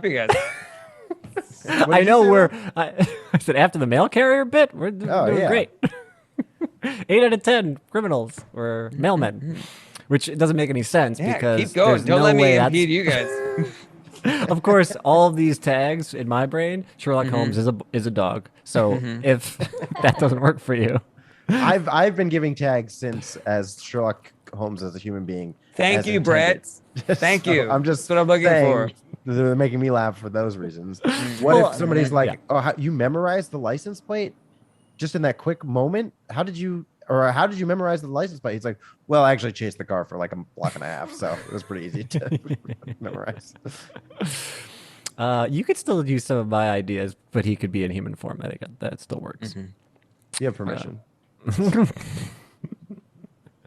[SPEAKER 4] you guys.
[SPEAKER 2] I know I said after the mail carrier bit, we're doing
[SPEAKER 3] yeah.
[SPEAKER 2] great. 8 out of 10 criminals were mailmen, which doesn't make any sense
[SPEAKER 4] Yeah,
[SPEAKER 2] because
[SPEAKER 4] keep going.
[SPEAKER 2] there's
[SPEAKER 4] Don't
[SPEAKER 2] no
[SPEAKER 4] let me
[SPEAKER 2] way
[SPEAKER 4] impede you guys.
[SPEAKER 2] Of course, all of these tags in my brain, Sherlock Holmes is a dog. So if that doesn't work for you,
[SPEAKER 3] I've been giving tags since as Sherlock Holmes as a human being.
[SPEAKER 4] Thank
[SPEAKER 3] as
[SPEAKER 4] you,
[SPEAKER 3] intended.
[SPEAKER 4] Brett. Thank
[SPEAKER 3] So
[SPEAKER 4] you.
[SPEAKER 3] I'm just
[SPEAKER 4] That's what I'm looking
[SPEAKER 3] saying
[SPEAKER 4] for.
[SPEAKER 3] They're making me laugh for those reasons. What
[SPEAKER 2] Well,
[SPEAKER 3] if somebody's like,
[SPEAKER 2] yeah.
[SPEAKER 3] "Oh, you memorized the license plate just in that quick moment? How did you memorize the license plate?" He's like, "Well, I actually chased the car for like a block and a half, so it was pretty easy to memorize."
[SPEAKER 2] you could still use some of my ideas, but he could be in human form. I think that still works.
[SPEAKER 3] You have permission.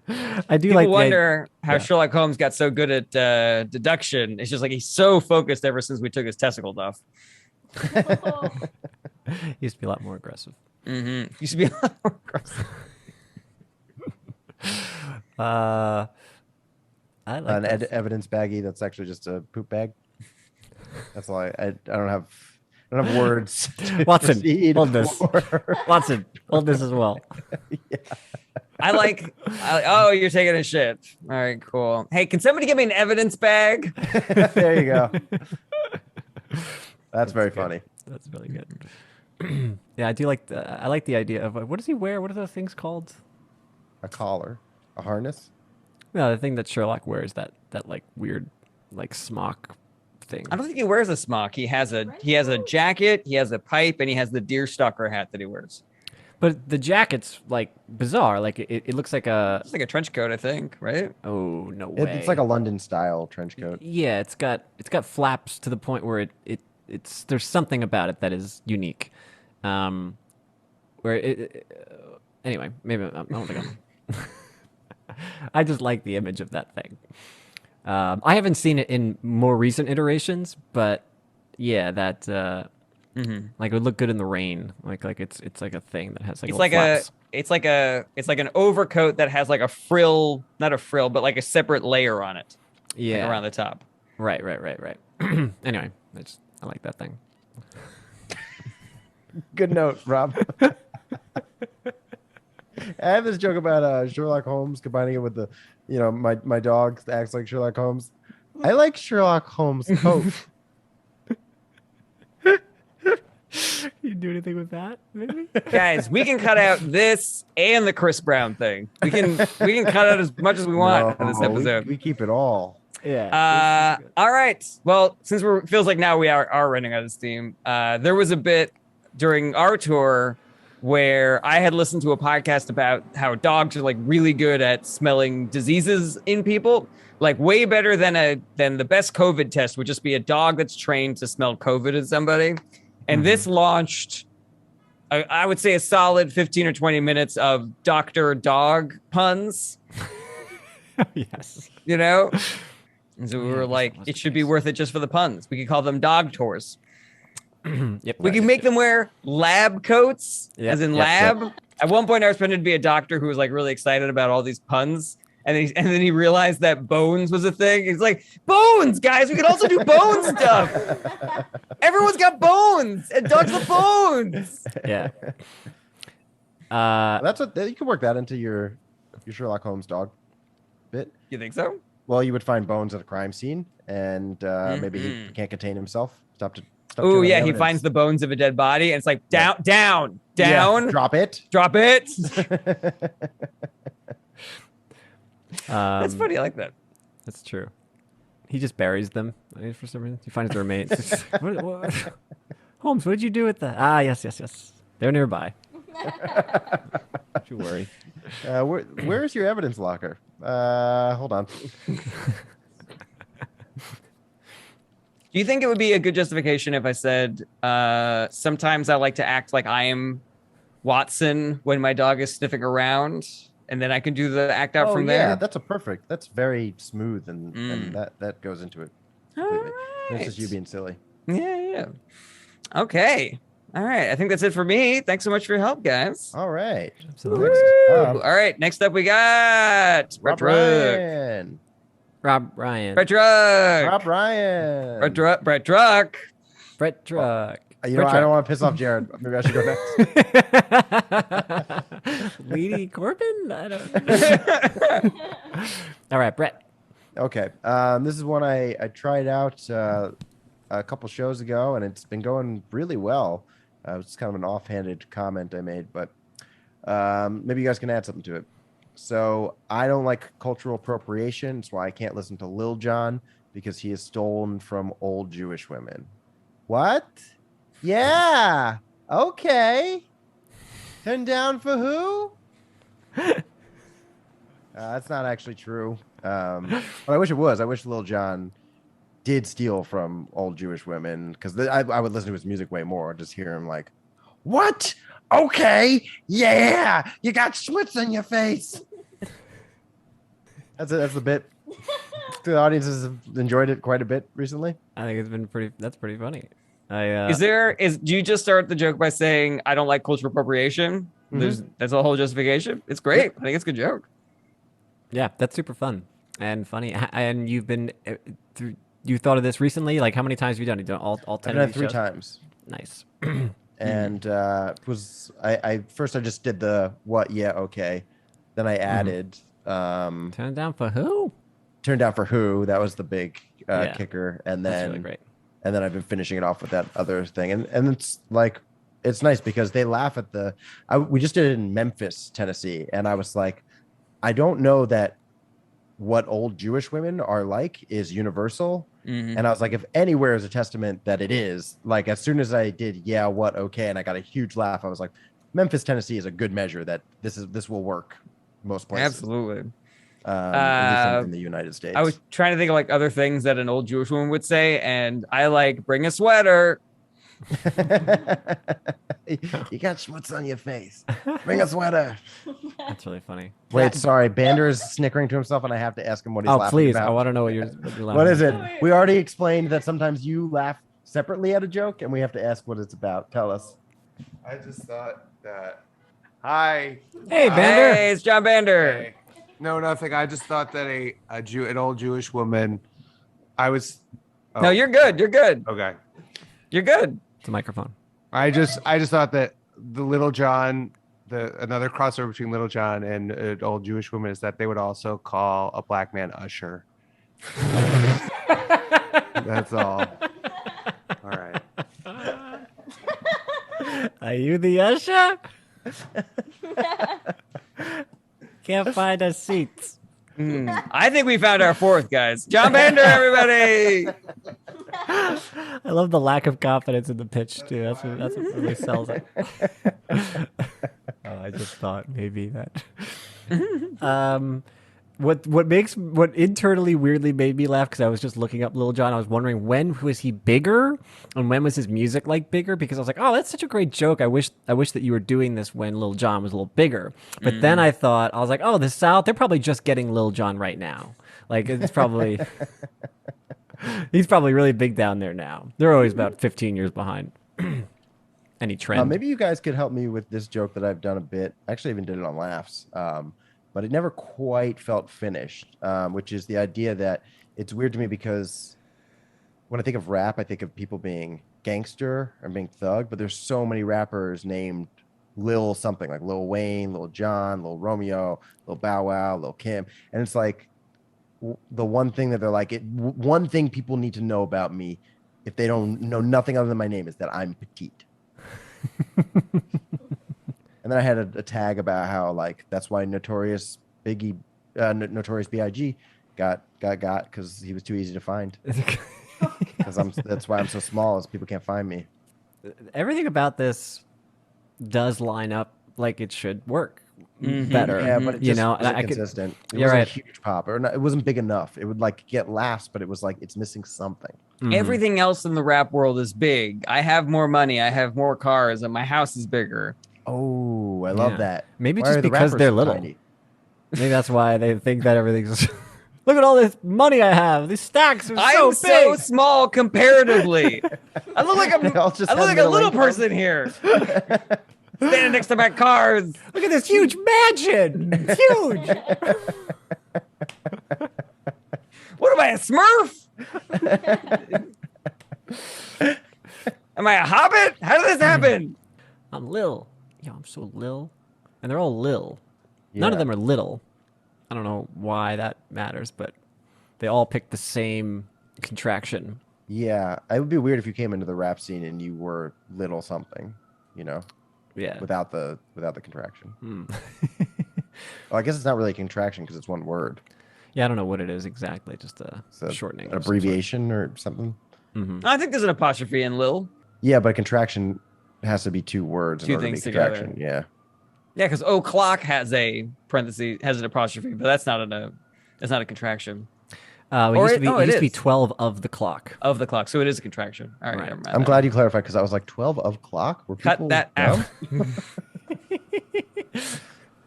[SPEAKER 2] I do
[SPEAKER 4] People
[SPEAKER 2] like
[SPEAKER 4] wonder how
[SPEAKER 2] yeah.
[SPEAKER 4] Sherlock Holmes got so good at deduction. It's just like he's so focused ever since we took his testicles off.
[SPEAKER 2] He used to be a lot more aggressive.
[SPEAKER 4] Used to be a lot more aggressive.
[SPEAKER 2] I like
[SPEAKER 3] An
[SPEAKER 2] that.
[SPEAKER 3] evidence baggie that's actually just a poop bag. That's all I don't have words. To
[SPEAKER 2] Watson,
[SPEAKER 3] proceed
[SPEAKER 2] hold this.
[SPEAKER 3] or-
[SPEAKER 2] Watson, hold this as well.
[SPEAKER 4] Oh, you're taking a shit. All right, cool. Hey, can somebody give me an evidence bag?
[SPEAKER 3] There you go. That's very funny.
[SPEAKER 2] That's really good. Yeah, I do like I like the idea of what does he wear? What are those things called?
[SPEAKER 3] A collar, a harness.
[SPEAKER 2] No, the thing that Sherlock wears, that like weird like smock thing.
[SPEAKER 4] I don't think he wears a smock. He has a jacket, he has a pipe, and he has the deerstalker hat that he wears.
[SPEAKER 2] But the jacket's like bizarre. Like it looks like a
[SPEAKER 4] It's like a trench coat, I think, right?
[SPEAKER 2] oh no way.
[SPEAKER 3] It's like a London style trench coat.
[SPEAKER 2] Yeah, it's got flaps to the point where it's there's something about it that is unique. Anyway, maybe I don't think I'm. I just like the image of that thing. I haven't seen it in more recent iterations, but yeah, that like it would look good in the rain. Like it's like a thing that has like
[SPEAKER 4] It's
[SPEAKER 2] little flaps.
[SPEAKER 4] it's like an overcoat that has like a frill, not a frill, but like a separate layer on it. like,
[SPEAKER 2] Yeah,
[SPEAKER 4] around the top.
[SPEAKER 2] right. Anyway, I like that thing.
[SPEAKER 3] Good note, Rob. I have this joke about Sherlock Holmes combining it with the, my dog that acts like Sherlock Holmes. I like Sherlock Holmes' coat.
[SPEAKER 2] You do anything with that? Maybe.
[SPEAKER 4] Guys, we can cut out this and the Chris Brown thing. We can cut out as much as we want in this
[SPEAKER 3] No,
[SPEAKER 4] episode.
[SPEAKER 3] we keep it all.
[SPEAKER 2] Yeah.
[SPEAKER 4] All right. Well, since feels like now we are running out of steam. There was a bit during our tour where I had listened to a podcast about how dogs are like really good at smelling diseases in people, like way better than the best COVID test would just be a dog that's trained to smell COVID in somebody. And this launched, I would say, a solid 15 or 20 minutes of Dr. Dog puns.
[SPEAKER 2] Yes.
[SPEAKER 4] And so we were like, it should be worth it just for the puns. We could call them dog tours.
[SPEAKER 2] Yep.
[SPEAKER 4] We can make them wear lab coats,
[SPEAKER 2] Yep,
[SPEAKER 4] as in
[SPEAKER 2] yep,
[SPEAKER 4] lab. At one point, I was pretending to be a doctor who was like really excited about all these puns. And then he realized that bones was a thing. He's like, bones, guys. We can also do bone stuff. Everyone's got bones, and dogs have bones.
[SPEAKER 2] Yeah.
[SPEAKER 3] That's what you can work that into your Sherlock Holmes dog bit.
[SPEAKER 4] You think so?
[SPEAKER 3] Well, you would find bones at a crime scene, and maybe he can't contain himself. Stop
[SPEAKER 4] Oh
[SPEAKER 3] killing
[SPEAKER 4] yeah, he
[SPEAKER 3] evidence.
[SPEAKER 4] finds the bones of a dead body, and it's like down, down,
[SPEAKER 3] Yeah,
[SPEAKER 4] down.
[SPEAKER 3] drop it.
[SPEAKER 4] Drop it. That's funny. I like that.
[SPEAKER 2] That's true. He just buries them for some reason. He finds the remains. what? Holmes, what did you do with that? Ah, yes. They're nearby. Don't you worry.
[SPEAKER 3] Where's your evidence locker? Hold on.
[SPEAKER 4] Do you think it would be a good justification if I said sometimes I like to act like I am Watson when my dog is sniffing around, and then I can do the act out from there.
[SPEAKER 3] Yeah, that's very smooth, and that goes into it completely. It's just you being silly.
[SPEAKER 4] Yeah. Okay. All right. I think that's it for me. Thanks so much for your help, guys.
[SPEAKER 3] All right.
[SPEAKER 2] Absolutely.
[SPEAKER 4] All right. Next up, we got
[SPEAKER 3] Rob
[SPEAKER 4] Brett
[SPEAKER 3] Ryan.
[SPEAKER 2] Rob Ryan.
[SPEAKER 4] Brett Druck.
[SPEAKER 3] Rob Ryan.
[SPEAKER 4] Brett Druck.
[SPEAKER 2] Brett Druck.
[SPEAKER 3] You know, I don't want to piss off Jarret. Maybe I should go next.
[SPEAKER 2] Leedy Corbin? I don't know. All right, Brett.
[SPEAKER 3] Okay. This is one I tried out a couple shows ago, and it's been going really well. It's kind of an offhanded comment I made, but maybe you guys can add something to it. So I don't like cultural appropriation. That's why I can't listen to Lil Jon, because he is stolen from old Jewish women. What? Yeah. Okay. Turn down for who? That's not actually true. But I wish it was. I wish Lil Jon did steal from old Jewish women, because I would listen to his music way more. Just hear him like, what? Okay. Yeah. You got schmutz on your face. That's the bit. The audience has enjoyed it quite a bit recently.
[SPEAKER 2] I think it's been that's pretty funny.
[SPEAKER 4] Do you just start the joke by saying I don't like cultural appropriation? That's a whole justification. It's great. I think it's a good joke.
[SPEAKER 2] Yeah, that's super fun and funny. And you've been you thought of this recently? Like, how many times have you done it? All 10
[SPEAKER 3] I've done
[SPEAKER 2] of
[SPEAKER 3] it
[SPEAKER 2] these
[SPEAKER 3] 3
[SPEAKER 2] shows?
[SPEAKER 3] times.
[SPEAKER 2] Nice.
[SPEAKER 3] And I first I just did the what? Yeah, okay. Then I added
[SPEAKER 2] Turn down for who?
[SPEAKER 3] Turned Down for Who. That was the big kicker, and
[SPEAKER 2] That's
[SPEAKER 3] then
[SPEAKER 2] really great.
[SPEAKER 3] and then I've been finishing it off with that other thing, and it's like it's nice because they laugh at we just did it in Memphis, Tennessee, and I was like, I don't know that what old Jewish women are like is universal. And I was like, if anywhere is a testament that it is, like as soon as I did, yeah, what, okay, and I got a huge laugh, I was like, Memphis, Tennessee is a good measure that this will work most places.
[SPEAKER 4] Absolutely.
[SPEAKER 3] At least in the United States.
[SPEAKER 4] I was trying to think of like other things that an old Jewish woman would say, and I like bring a sweater.
[SPEAKER 3] You got schmutz on your face. Bring a sweater.
[SPEAKER 2] That's really funny.
[SPEAKER 3] Wait, sorry. Bander is snickering to himself, and I have to ask him what he's laughing
[SPEAKER 2] Please.
[SPEAKER 3] about.
[SPEAKER 2] I want to know what you're laughing
[SPEAKER 3] What is it?
[SPEAKER 2] at.
[SPEAKER 3] We already explained that sometimes you laugh separately at a joke, and we have to ask what it's about. Tell us.
[SPEAKER 6] I just thought that. Hi.
[SPEAKER 2] Hey, Bander.
[SPEAKER 4] Hey, it's John Bander.
[SPEAKER 6] Hey. No, nothing. I just thought that an old Jewish woman. I was. Oh,
[SPEAKER 4] No, you're good. You're good.
[SPEAKER 6] okay.
[SPEAKER 4] You're good.
[SPEAKER 2] It's a microphone.
[SPEAKER 6] I just thought that the Lil Jon, another crossover between Lil Jon and an old Jewish woman is that they would also call a black man Usher. That's all. All right.
[SPEAKER 2] Are you the usher? Can't find us seats.
[SPEAKER 4] I think we found our fourth, guys. John Bander, everybody.
[SPEAKER 2] I love the lack of confidence in the pitch too. That's what really sells it. I just thought maybe that. What internally weirdly made me laugh, because I was just looking up Lil Jon. I was wondering, when was he bigger and when was his music like bigger? Because I was like, oh, that's such a great joke. I wish that you were doing this when Lil Jon was a little bigger. But then I was like, oh, the South, they're probably just getting Lil Jon right now. Like, it's probably he's probably really big down there now. They're always about 15 years behind. Any trend?
[SPEAKER 3] Maybe you guys could help me with this joke that I've done a bit. Actually, I even did it on Laughs. But it never quite felt finished, which is the idea that it's weird to me because when I think of rap, I think of people being gangster and being thug, but there's so many rappers named Lil something, like Lil Wayne, Lil Jon, Lil Romeo, Lil Bow Wow, Lil Kim. And it's like the one thing that they're like, one thing people need to know about me, if they don't know nothing other than my name, is that I'm petite. And then I had a tag about how, like, that's why Notorious B.I.G. got because he was too easy to find. Because that's why I'm so small, is people can't find me.
[SPEAKER 2] Everything about this does line up like it should work better.
[SPEAKER 3] Yeah, but it just wasn't
[SPEAKER 2] I could.
[SPEAKER 3] consistent. It
[SPEAKER 2] You're
[SPEAKER 3] wasn't
[SPEAKER 2] right.
[SPEAKER 3] a huge pop, or not, it wasn't big enough. It would like get laughs, but it was like it's missing something.
[SPEAKER 4] Everything else in the rap world is big. I have more money. I have more cars, and my house is bigger.
[SPEAKER 3] Oh, I love
[SPEAKER 2] Yeah.
[SPEAKER 3] that.
[SPEAKER 2] Maybe
[SPEAKER 3] Why
[SPEAKER 2] just
[SPEAKER 3] are the
[SPEAKER 2] because
[SPEAKER 3] rappers
[SPEAKER 2] they're
[SPEAKER 3] so
[SPEAKER 2] little.
[SPEAKER 3] tiny?
[SPEAKER 2] Maybe that's why they think that everything's. Look at all this money I have. These stacks are
[SPEAKER 4] I'm
[SPEAKER 2] so
[SPEAKER 4] so
[SPEAKER 2] big.
[SPEAKER 4] small comparatively. I look like
[SPEAKER 3] They all just
[SPEAKER 4] I look
[SPEAKER 3] have
[SPEAKER 4] like a
[SPEAKER 3] middle
[SPEAKER 4] little
[SPEAKER 3] income.
[SPEAKER 4] person here. Standing next to my cars.
[SPEAKER 2] Look at this huge mansion. It's huge.
[SPEAKER 4] What am I, a Smurf? Am I a hobbit? How did this happen?
[SPEAKER 2] I'm Lil. Yo, I'm so Lil. And they're all Lil. None of
[SPEAKER 3] Yeah.
[SPEAKER 2] them are little. I don't know why that matters, but they all pick the same contraction.
[SPEAKER 3] Yeah, it would be weird if you came into the rap scene and you were little something, you know,
[SPEAKER 2] Yeah.
[SPEAKER 3] without the contraction.
[SPEAKER 2] Hmm.
[SPEAKER 3] Well, I guess it's not really a contraction because it's one word.
[SPEAKER 2] Yeah, I don't know what it is exactly. Just a
[SPEAKER 3] It's
[SPEAKER 2] shortening.
[SPEAKER 3] an
[SPEAKER 2] of some sort.
[SPEAKER 3] abbreviation or something.
[SPEAKER 4] I think there's an apostrophe in Lil.
[SPEAKER 3] Yeah, but a contraction has to be two words in
[SPEAKER 4] Two
[SPEAKER 3] order to be
[SPEAKER 4] things together.
[SPEAKER 3] contraction. Yeah.
[SPEAKER 4] Yeah, because o'clock has a parenthesis, has an apostrophe, but that's not it's not a contraction
[SPEAKER 2] It
[SPEAKER 4] Or
[SPEAKER 2] used
[SPEAKER 4] it-
[SPEAKER 2] to be,
[SPEAKER 4] oh,
[SPEAKER 2] it
[SPEAKER 4] it
[SPEAKER 2] used to be
[SPEAKER 4] is.
[SPEAKER 2] 12 of the clock.
[SPEAKER 4] of the clock. So it is a contraction. All right,
[SPEAKER 2] Right.
[SPEAKER 4] never mind.
[SPEAKER 3] I'm
[SPEAKER 4] that.
[SPEAKER 3] glad you clarified because I was like 12 of clock. Were
[SPEAKER 4] Cut
[SPEAKER 3] people
[SPEAKER 4] that
[SPEAKER 3] dumb?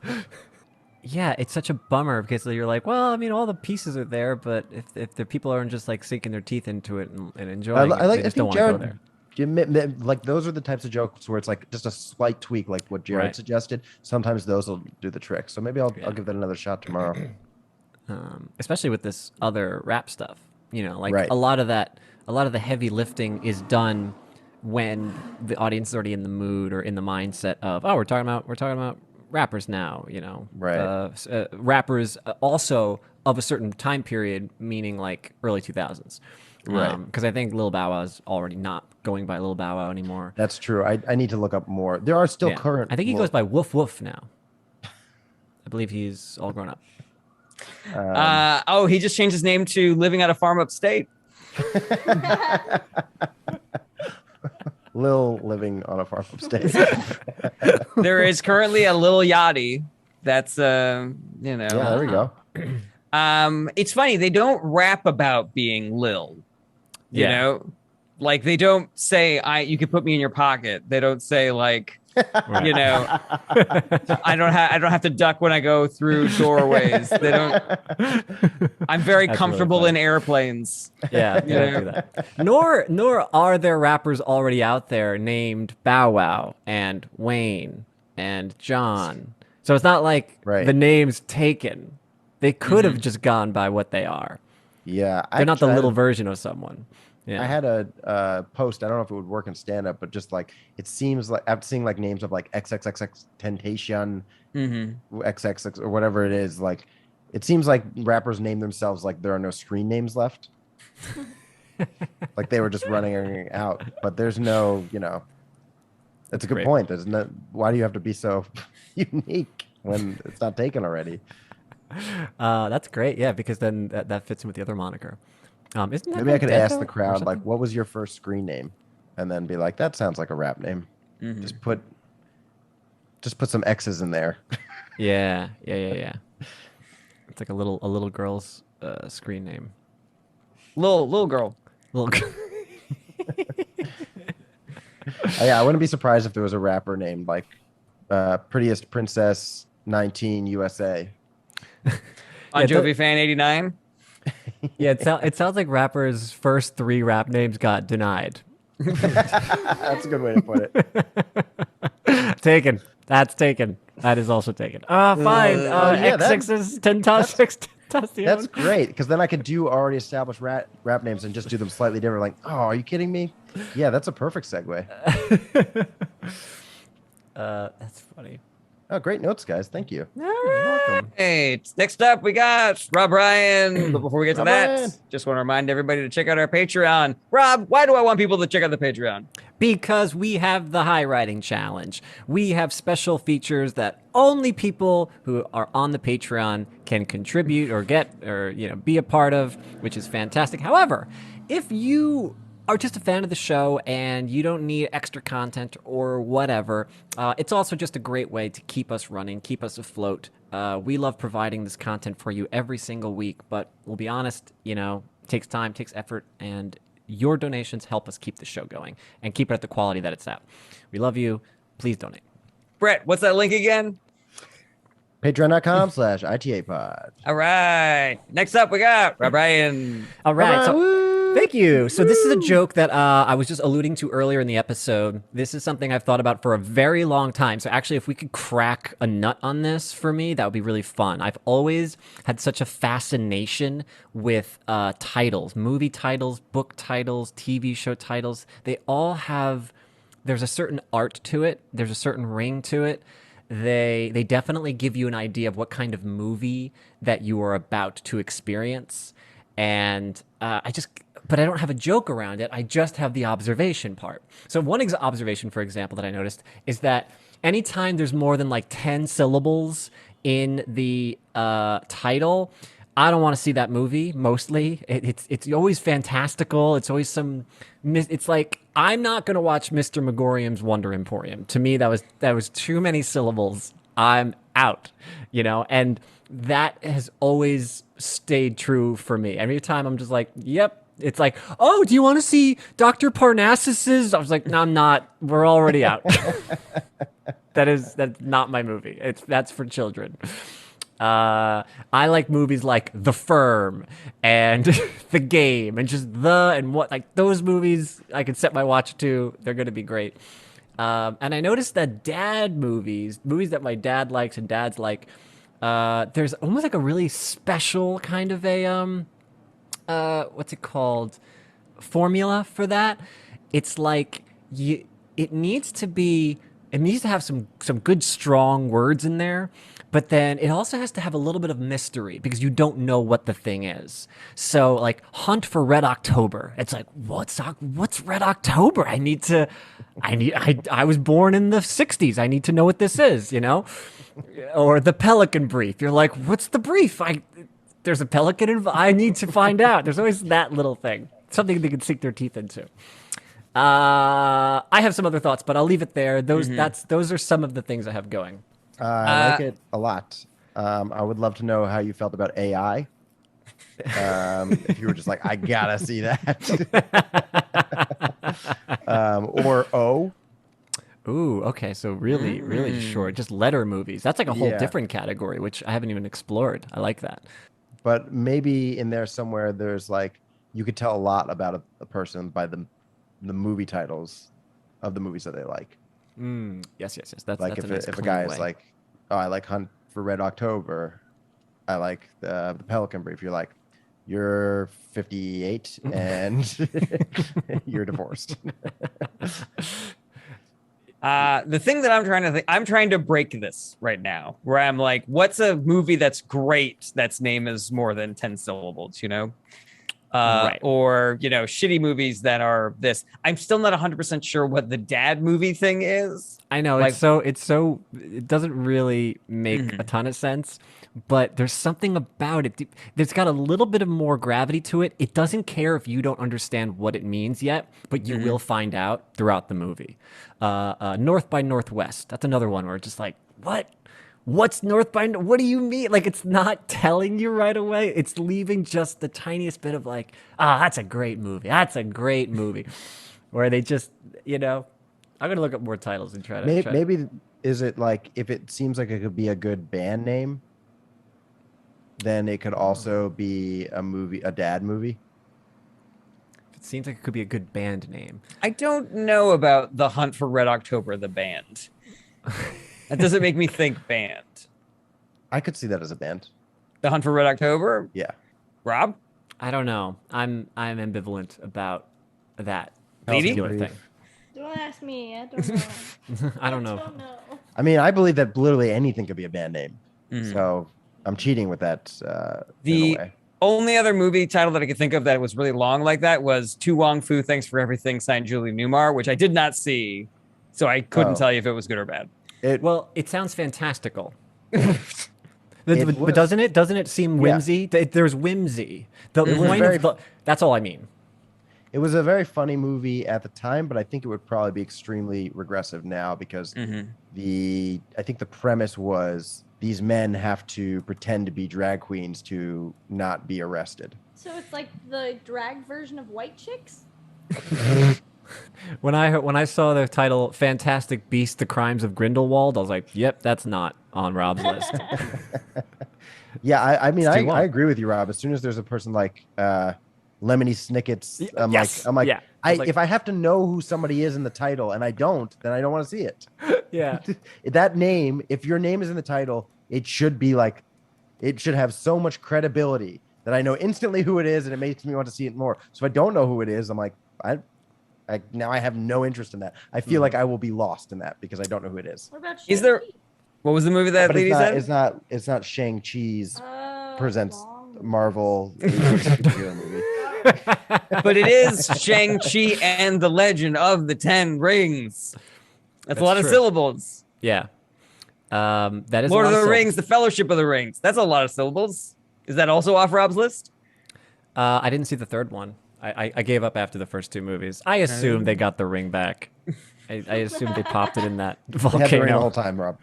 [SPEAKER 4] out.
[SPEAKER 2] Yeah, it's such a bummer because you're like, well, I mean, all the pieces are there, but if the people aren't just like sinking their teeth into it and enjoying
[SPEAKER 3] I like.
[SPEAKER 2] it, they
[SPEAKER 3] I
[SPEAKER 2] just don't
[SPEAKER 3] think
[SPEAKER 2] want to go
[SPEAKER 3] Jared.
[SPEAKER 2] there.
[SPEAKER 3] Like those are the types of jokes where it's like just a slight tweak, like what Jared
[SPEAKER 2] Right.
[SPEAKER 3] suggested. Sometimes those will do the trick. So maybe I'll
[SPEAKER 2] Yeah.
[SPEAKER 3] give that another shot tomorrow.
[SPEAKER 2] Especially with this other rap stuff. You know, like
[SPEAKER 3] Right.
[SPEAKER 2] a lot of the heavy lifting is done when the audience is already in the mood or in the mindset of, oh, we're talking about rappers now. You know,
[SPEAKER 3] Right.
[SPEAKER 2] rappers also of a certain time period, meaning like early 2000s.
[SPEAKER 3] Right.
[SPEAKER 2] Because I think Lil Bow Wow is already not going by Lil Bow Wow anymore.
[SPEAKER 3] That's true. I need to look up more. There are still
[SPEAKER 2] Yeah.
[SPEAKER 3] current.
[SPEAKER 2] I think he
[SPEAKER 3] well,
[SPEAKER 2] goes by Woof Woof now. I believe he's all grown up.
[SPEAKER 4] He just changed his name to Living at a Farm Upstate.
[SPEAKER 3] Lil living on a farm upstate.
[SPEAKER 4] There is currently a Lil Yachty. That's
[SPEAKER 3] Yeah, there we go.
[SPEAKER 4] It's funny, they don't rap about being Lil. You
[SPEAKER 2] Yeah.
[SPEAKER 4] know? Like they don't say you can put me in your pocket. They don't say like you know I don't have to duck when I go through doorways. They don't I'm very
[SPEAKER 2] That's
[SPEAKER 4] comfortable
[SPEAKER 2] really
[SPEAKER 4] in airplanes.
[SPEAKER 2] Yeah, they don't do that. Nor are there rappers already out there named Bow Wow and Wayne and John. So it's not like
[SPEAKER 3] Right.
[SPEAKER 2] the name's taken. They could have just gone by what they are.
[SPEAKER 3] Yeah,
[SPEAKER 2] They're not the
[SPEAKER 3] actually,
[SPEAKER 2] little version of someone. Yeah.
[SPEAKER 3] I had a post. I don't know if it would work in stand up, but just like it seems like after seeing like names of like XXXX Temptation, XXX or whatever it is, like it seems like rappers name themselves like there are no screen names left. Like they were just running out, but there's no, you know. That's a good
[SPEAKER 2] Great.
[SPEAKER 3] point. There's no. Why do you have to be so unique when it's not taken already?
[SPEAKER 2] That's great. Yeah, because then that fits in with the other moniker. Isn't that
[SPEAKER 3] Maybe I could
[SPEAKER 2] Vendetta
[SPEAKER 3] ask the
[SPEAKER 2] or
[SPEAKER 3] crowd like,
[SPEAKER 2] something?
[SPEAKER 3] "What was your first screen name?" And then be like, "That sounds like a rap name." Just put some X's in there.
[SPEAKER 2] Yeah. It's like a little girl's screen name.
[SPEAKER 4] Little girl.
[SPEAKER 2] Little.
[SPEAKER 3] Yeah, I wouldn't be surprised if there was a rapper named like Prettiest Princess 19 USA.
[SPEAKER 4] On Jovi Fan 89.
[SPEAKER 2] Yeah, it sounds like rappers' first 3 rap names got denied.
[SPEAKER 3] That's a good way to put it.
[SPEAKER 2] Taken. That's taken. That is also taken. Fine.
[SPEAKER 3] yeah,
[SPEAKER 2] X6 is 10 toss 6 toss the
[SPEAKER 3] That's great because then I could do already established rap names and just do them slightly different. Like, oh, are you kidding me? Yeah, that's a perfect segue.
[SPEAKER 2] That's funny.
[SPEAKER 3] Oh, great notes, guys. Thank you.
[SPEAKER 2] You're welcome.
[SPEAKER 4] Hey, next up we got Rob Ryan. But before we get to
[SPEAKER 3] Rob
[SPEAKER 4] that,
[SPEAKER 3] Ryan.
[SPEAKER 4] just want to remind everybody to check out our Patreon. Rob, why do I want people to check out the Patreon?
[SPEAKER 2] Because we have the high writing challenge. We have special features that only people who are on the Patreon can contribute or get or be a part of, which is fantastic. However, if you are just a fan of the show and you don't need extra content or whatever, it's also just a great way to keep us running, keep us afloat. We love providing this content for you every single week, but we'll be honest, it takes time, takes effort, and your donations help us keep the show going and keep it at the quality that it's at. We love you. Please donate.
[SPEAKER 4] Brett, what's that link again?
[SPEAKER 3] Patreon.com/ITA pod.
[SPEAKER 4] All right. Next up, we got Brian.
[SPEAKER 2] All right. So,
[SPEAKER 3] Woo!
[SPEAKER 2] thank you. So this is a joke that I was just alluding to earlier in the episode. This is something I've thought about for a very long time. So actually, if we could crack a nut on this for me, that would be really fun. I've always had such a fascination with titles, movie titles, book titles, TV show titles. They all have, there's a certain art to it. There's a certain ring to it. They definitely give you an idea of what kind of movie that you are about to experience. And but I don't have a joke around it. I just have the observation part. So one observation, for example, that I noticed is that anytime there's more than like 10 syllables in the title, I don't want to see that movie. Mostly, it's always fantastical. It's always it's like, I'm not going to watch Mr. Megorium's Wonder Emporium. To me, that was too many syllables. I'm out, and that has always stayed true for me. Every time I'm just like, yep. It's like, oh, do you want to see Dr. Parnassus's? I was like, no, I'm not. We're already out. That's not my movie. That's for children. I like movies like The Firm and The Game and just like those movies I could set my watch to. They're going to be great. And I noticed that dad movies that my dad likes and dads like, there's almost like a really special kind of a, what's it called? Formula for that. It's like it needs to have some good strong words in there. But then it also has to have a little bit of mystery because you don't know what the thing is. So like Hunt for Red October. It's like, what's Red October? I was born in the 60s. I need to know what this is, Or The Pelican Brief. You're like, what's the brief? There's a pelican involved. I need to find out. There's always that little thing. Something they can sink their teeth into. I have some other thoughts, but I'll leave it there. Those are some of the things I have going.
[SPEAKER 3] I like it a lot. I would love to know how you felt about AI. If you were just like, I gotta see that. Or O.
[SPEAKER 2] Ooh, okay. So really short. Just letter movies. That's like a whole different category, which I haven't even explored. I like that.
[SPEAKER 3] But maybe in there somewhere, there's like, you could tell a lot about a person by the movie titles of the movies that they like.
[SPEAKER 2] Yes. That's
[SPEAKER 3] like
[SPEAKER 2] if
[SPEAKER 3] a guy is like, oh, I like Hunt for Red October. I like the Pelican Brief. You're like, you're 58 and you're divorced.
[SPEAKER 4] The thing that I'm trying to break this right now, where I'm like, what's a movie that's great that's name is more than 10 syllables, Right. Or, shitty movies that are this. I'm still not 100% sure what the dad movie thing is.
[SPEAKER 2] I know, like, it doesn't really make a ton of sense, but there's something about it. There's got a little bit of more gravity to it. It doesn't care if you don't understand what it means yet, but you will find out throughout the movie. North by Northwest. That's another one where it's just like, what? What's North by? What do you mean? Like, it's not telling you right away. It's leaving just the tiniest bit of like, that's a great movie. That's a great movie. Where they just, I'm going to look up more titles and try to.
[SPEAKER 3] Maybe is it like, if it seems like it could be a good band name, then it could also be a dad movie.
[SPEAKER 2] It seems like it could be a good band name.
[SPEAKER 4] I don't know about The Hunt for Red October, the band. That doesn't make me think band.
[SPEAKER 3] I could see that as a band.
[SPEAKER 4] The Hunt for Red October?
[SPEAKER 3] Yeah.
[SPEAKER 4] Rob?
[SPEAKER 2] I don't know. I'm ambivalent about that
[SPEAKER 4] Leedy?
[SPEAKER 2] particular thing.
[SPEAKER 5] Don't ask me. I don't know.
[SPEAKER 2] I don't know.
[SPEAKER 5] don't know.
[SPEAKER 3] I mean, I believe that literally anything could be a band name. So I'm cheating with that. In a way.
[SPEAKER 4] Only other movie title that I could think of that was really long like that was To Wong Fu, Thanks for Everything, signed Julie Newmar, which I did not see. So I couldn't tell you if it was good or bad.
[SPEAKER 2] It sounds fantastical. But doesn't it seem whimsy? Yeah. There's whimsy. That's all I mean.
[SPEAKER 3] It was a very funny movie at the time, but I think it would probably be extremely regressive now because I think the premise was these men have to pretend to be drag queens to not be arrested.
[SPEAKER 5] So it's like the drag version of White Chicks?
[SPEAKER 2] When I saw the title "Fantastic Beasts: The Crimes of Grindelwald," I was like, "Yep, that's not on Rob's list."
[SPEAKER 3] Yeah, I mean,
[SPEAKER 2] It's too
[SPEAKER 3] I
[SPEAKER 2] long.
[SPEAKER 3] agree with you, Rob. As soon as there's a person like Lemony Snicket's,
[SPEAKER 2] Yes.
[SPEAKER 3] I'm like,
[SPEAKER 2] Yeah. I was like-
[SPEAKER 3] if I have to know who somebody is in the title and I don't, then I don't want to see it.
[SPEAKER 2] Yeah.
[SPEAKER 3] That name, if your name is in the title, it should be like, it should have so much credibility that I know instantly who it is, and it makes me want to see it more. So if I don't know who it is, I'm like, now I have no interest in that. I feel like I will be lost in that because I don't know who it is.
[SPEAKER 5] What about
[SPEAKER 4] Is there-
[SPEAKER 5] Shang-Chi?
[SPEAKER 4] What was the movie that
[SPEAKER 3] But
[SPEAKER 4] lady said?
[SPEAKER 3] it's not Shang-Chi's
[SPEAKER 5] Oh,
[SPEAKER 3] presents
[SPEAKER 5] long.
[SPEAKER 3] Marvel superhero movie.
[SPEAKER 4] But it is Shang-Chi and the Legend of the Ten Rings. That's a lot of
[SPEAKER 2] true.
[SPEAKER 4] syllables.
[SPEAKER 2] Yeah. That is
[SPEAKER 4] Lord
[SPEAKER 2] a
[SPEAKER 4] of
[SPEAKER 2] lot
[SPEAKER 4] the
[SPEAKER 2] syllables.
[SPEAKER 4] Rings, the Fellowship of the Rings. That's a lot of syllables. Is that also off Rob's list?
[SPEAKER 2] I didn't see the third one. I gave up after the first two movies. I assumed they got the ring back. I assumed they popped it in that
[SPEAKER 3] They had the ring the whole
[SPEAKER 2] volcano.
[SPEAKER 3] time, Rob.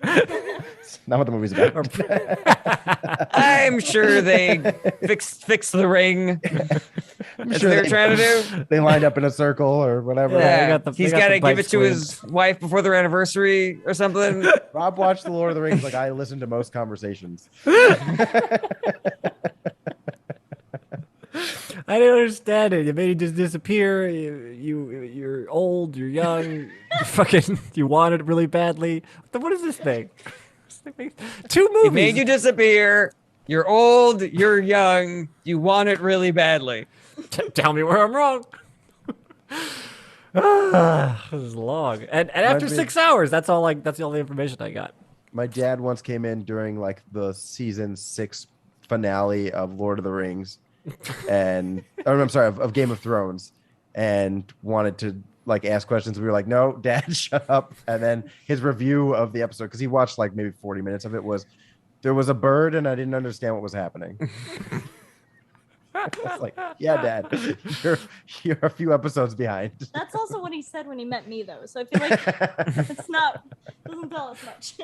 [SPEAKER 3] It's not what the movie's about.
[SPEAKER 4] I'm sure they fixed the ring. That's
[SPEAKER 3] sure
[SPEAKER 4] what they're
[SPEAKER 3] they-
[SPEAKER 4] trying to do.
[SPEAKER 3] They lined up in a circle or whatever.
[SPEAKER 2] Yeah.
[SPEAKER 4] Yeah,
[SPEAKER 2] got the- they
[SPEAKER 4] he's
[SPEAKER 2] got
[SPEAKER 4] got to
[SPEAKER 2] the
[SPEAKER 4] give
[SPEAKER 2] bike
[SPEAKER 4] it to his
[SPEAKER 2] squibs.
[SPEAKER 4] wife before their anniversary or something.
[SPEAKER 3] Rob watched The Lord of the Rings like I listen to most conversations.
[SPEAKER 2] I didn't understand it. You made it just disappear. You're old. You're young. You want it really badly. What is this thing? Two movies.
[SPEAKER 4] It made you disappear. You're old. You're young. You want it really badly.
[SPEAKER 2] Tell me where I'm wrong. This is long. And after
[SPEAKER 3] me-
[SPEAKER 2] 6 hours, that's all the information I got.
[SPEAKER 3] My dad once came in during like the season 6 finale of Lord of the Rings, and I'm sorry, of Game of Thrones, and wanted to like ask questions. We were like, "No, Dad, shut up." And then his review of the episode, because he watched like maybe 40 minutes of it, was there was a bird and I didn't understand what was happening. I was like, "Yeah, Dad, you're a few episodes behind."
[SPEAKER 5] That's also what he said when he met me, though. So I feel like doesn't tell us much.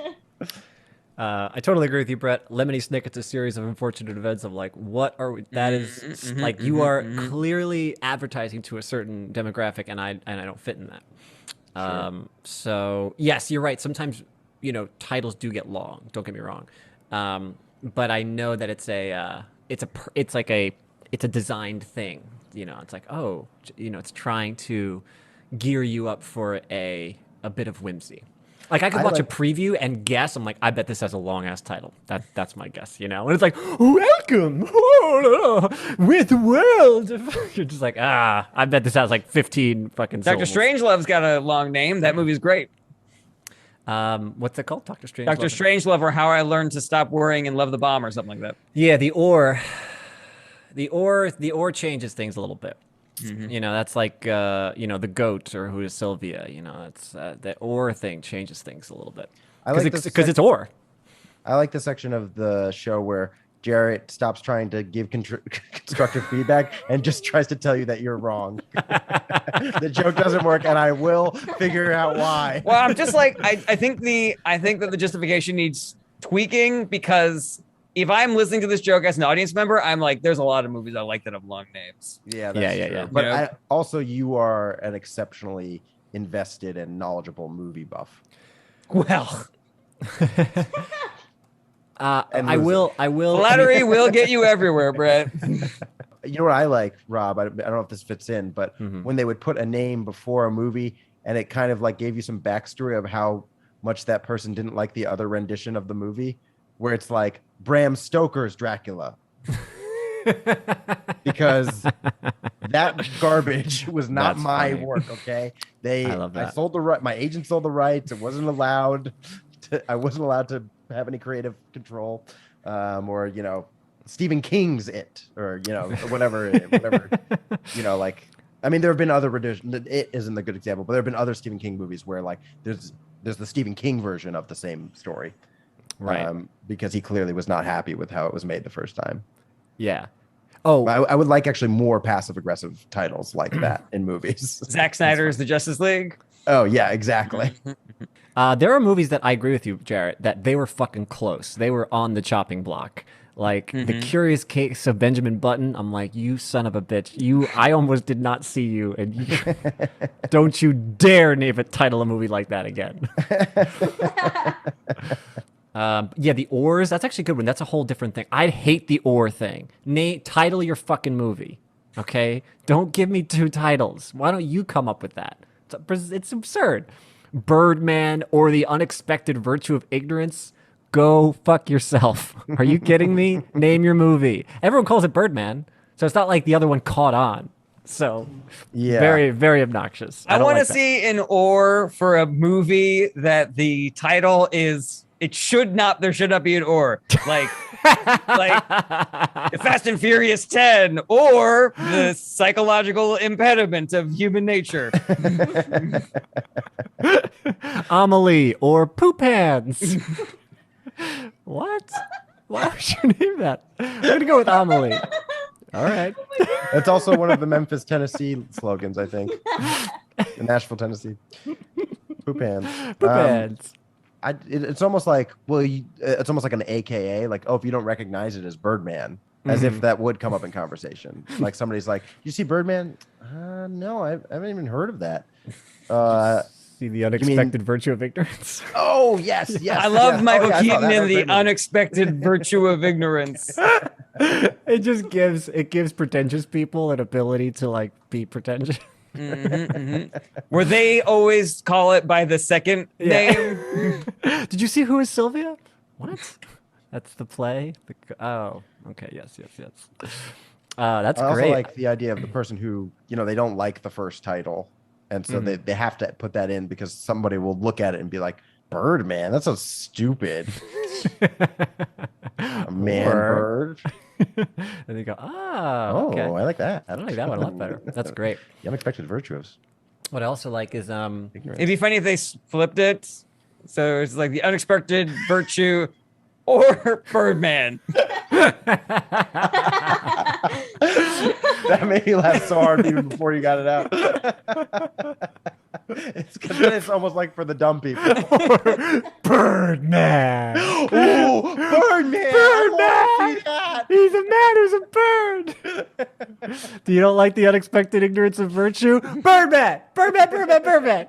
[SPEAKER 2] I totally agree with you, Brett. Lemony Snicket's a series of unfortunate events of like, what are we? That is like you are clearly advertising to a certain demographic, and I don't fit in that. So yes, you're right. Sometimes titles do get long. Don't get me wrong, but I know that it's a designed thing. It's like it's trying to gear you up for a bit of whimsy. Like I could watch a preview and guess. I'm like, I bet this has a long ass title. That's my guess, And it's like, welcome with the world. You're just like, I bet this has like 15 fucking
[SPEAKER 4] Dr.
[SPEAKER 2] syllables.
[SPEAKER 4] Strangelove's got a long name. That movie's great.
[SPEAKER 2] What's it called? Dr. Strange.
[SPEAKER 4] Dr. Strangelove, or How I Learned to Stop Worrying and Love the Bomb, or something like that.
[SPEAKER 2] Yeah, the or changes things a little bit. That's like the goat or who is Sylvia. It's the or thing changes things a little bit because it's or.
[SPEAKER 3] I like the section of the show where Jarret stops trying to give constructive feedback and just tries to tell you that you're wrong. The joke doesn't work, and I will figure out why.
[SPEAKER 4] Well, I'm just like I think that the justification needs tweaking, because if I'm listening to this joke as an audience member, I'm like, there's a lot of movies I like that have long names.
[SPEAKER 3] Yeah, that's true.
[SPEAKER 2] yeah.
[SPEAKER 3] But also, you are an exceptionally invested and knowledgeable movie buff.
[SPEAKER 4] Well,
[SPEAKER 2] I will.
[SPEAKER 4] flattery will get you everywhere, Brett.
[SPEAKER 3] You know what I like, Rob? I don't know if this fits in, but when they would put a name before a movie and it kind of like gave you some backstory of how much that person didn't like the other rendition of the movie, where it's like Bram Stoker's Dracula. Because that garbage was not
[SPEAKER 2] That's
[SPEAKER 3] my
[SPEAKER 2] funny.
[SPEAKER 3] work, okay?
[SPEAKER 2] I love that.
[SPEAKER 3] I sold the right. My agent sold the rights. It wasn't allowed. I wasn't allowed to have any creative control, or Stephen King's It, or whatever. Like, I mean, there have been other renditions. It isn't a good example, but there have been other Stephen King movies where like there's the Stephen King version of the same story,
[SPEAKER 2] Right.
[SPEAKER 3] Because he clearly was not happy with how it was made the first time.
[SPEAKER 2] Yeah. Oh,
[SPEAKER 3] I would like actually more passive aggressive titles like that in movies.
[SPEAKER 4] Zack Snyder's The Justice League.
[SPEAKER 3] Oh yeah, exactly.
[SPEAKER 2] there are movies that I agree with you, Jarret, that they were fucking close. They were on the chopping block. Like The Curious Case of Benjamin Button. I'm like, you son of a bitch. I almost did not see you, and don't you dare name a title a movie like that again. Yeah, the oars. That's actually a good one. That's a whole different thing. I'd hate the oar thing. Nate, title your fucking movie. Okay, don't give me 2 titles. Why don't you come up with that? It's absurd. Birdman or The Unexpected Virtue of Ignorance. Go fuck yourself. Are you kidding me? Name your movie. Everyone calls it Birdman, so it's not like the other one caught on. So,
[SPEAKER 3] Yeah.
[SPEAKER 2] very, very obnoxious.
[SPEAKER 4] I
[SPEAKER 2] don't
[SPEAKER 4] want to
[SPEAKER 2] like that.
[SPEAKER 4] see an or for a movie that the title is. There should not be an or. Like Fast and Furious 10 or the psychological impediment of human nature.
[SPEAKER 2] Amelie or Poop Hands. What? Why would you name that? I'm going to go with Amelie. All right.
[SPEAKER 3] That's also one of the Memphis, Tennessee slogans, I think. In Nashville, Tennessee. Poop hands.
[SPEAKER 2] Poop Hands.
[SPEAKER 3] It's almost like, it's almost like an AKA, like, oh, if you don't recognize it as Birdman, as if that would come up in conversation. Like somebody's like, you see Birdman? No, I haven't even heard of that.
[SPEAKER 2] See The Unexpected Virtue of Ignorance.
[SPEAKER 3] Oh, yes.
[SPEAKER 4] I love Michael
[SPEAKER 3] I saw
[SPEAKER 4] Keaton
[SPEAKER 3] that.
[SPEAKER 4] in
[SPEAKER 3] That was
[SPEAKER 4] The
[SPEAKER 3] a great movie.
[SPEAKER 4] Unexpected Virtue of Ignorance.
[SPEAKER 2] It just gives pretentious people an ability to like be pretentious.
[SPEAKER 4] Where they always call it by the second name.
[SPEAKER 2] Did you see Who is Sylvia? What? That's the play. Oh, okay. Yes. That's
[SPEAKER 3] I also
[SPEAKER 2] great.
[SPEAKER 3] like the idea of the person who, they don't like the first title. And so they have to put that in because somebody will look at it and be like, Birdman, that's so stupid. A man bird.
[SPEAKER 2] And they go, okay.
[SPEAKER 3] I like that.
[SPEAKER 2] I like that one a lot better. That's great.
[SPEAKER 3] The Unexpected Virtuous.
[SPEAKER 2] What I also like is
[SPEAKER 4] It'd be funny if they flipped it. So it's like The Unexpected Virtue or Birdman.
[SPEAKER 3] That made me laugh so hard even before you got it out. It's because it's almost like for the dumb people.
[SPEAKER 2] Birdman.
[SPEAKER 3] Ooh, Birdman! I wanna see that.
[SPEAKER 2] He's a man who's a bird. Do you don't like The Unexpected Ignorance of Virtue? Birdman. Birdman.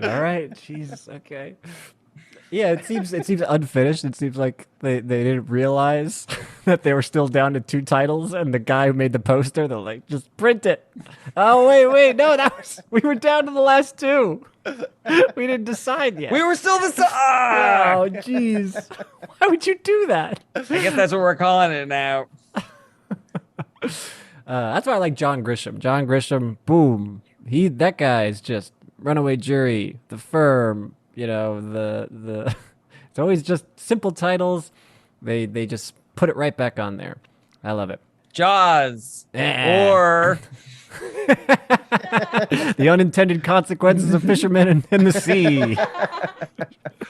[SPEAKER 2] All right. Jesus. Okay. Yeah, it seems unfinished. It seems like they didn't realize that they were still down to 2 titles, and the guy who made the poster, they're like, just print it. Oh wait, no, we were down to the last 2. We didn't decide yet.
[SPEAKER 4] We were still
[SPEAKER 2] Oh, jeez. Why would you do that?
[SPEAKER 4] I guess that's what we're calling it now.
[SPEAKER 2] That's why I like John Grisham. John Grisham, boom. That guy is just Runaway Jury, The Firm. The it's always just simple titles. They just put it right back on there. I love it.
[SPEAKER 4] Jaws or
[SPEAKER 2] The Unintended Consequences of Fishermen in the Sea.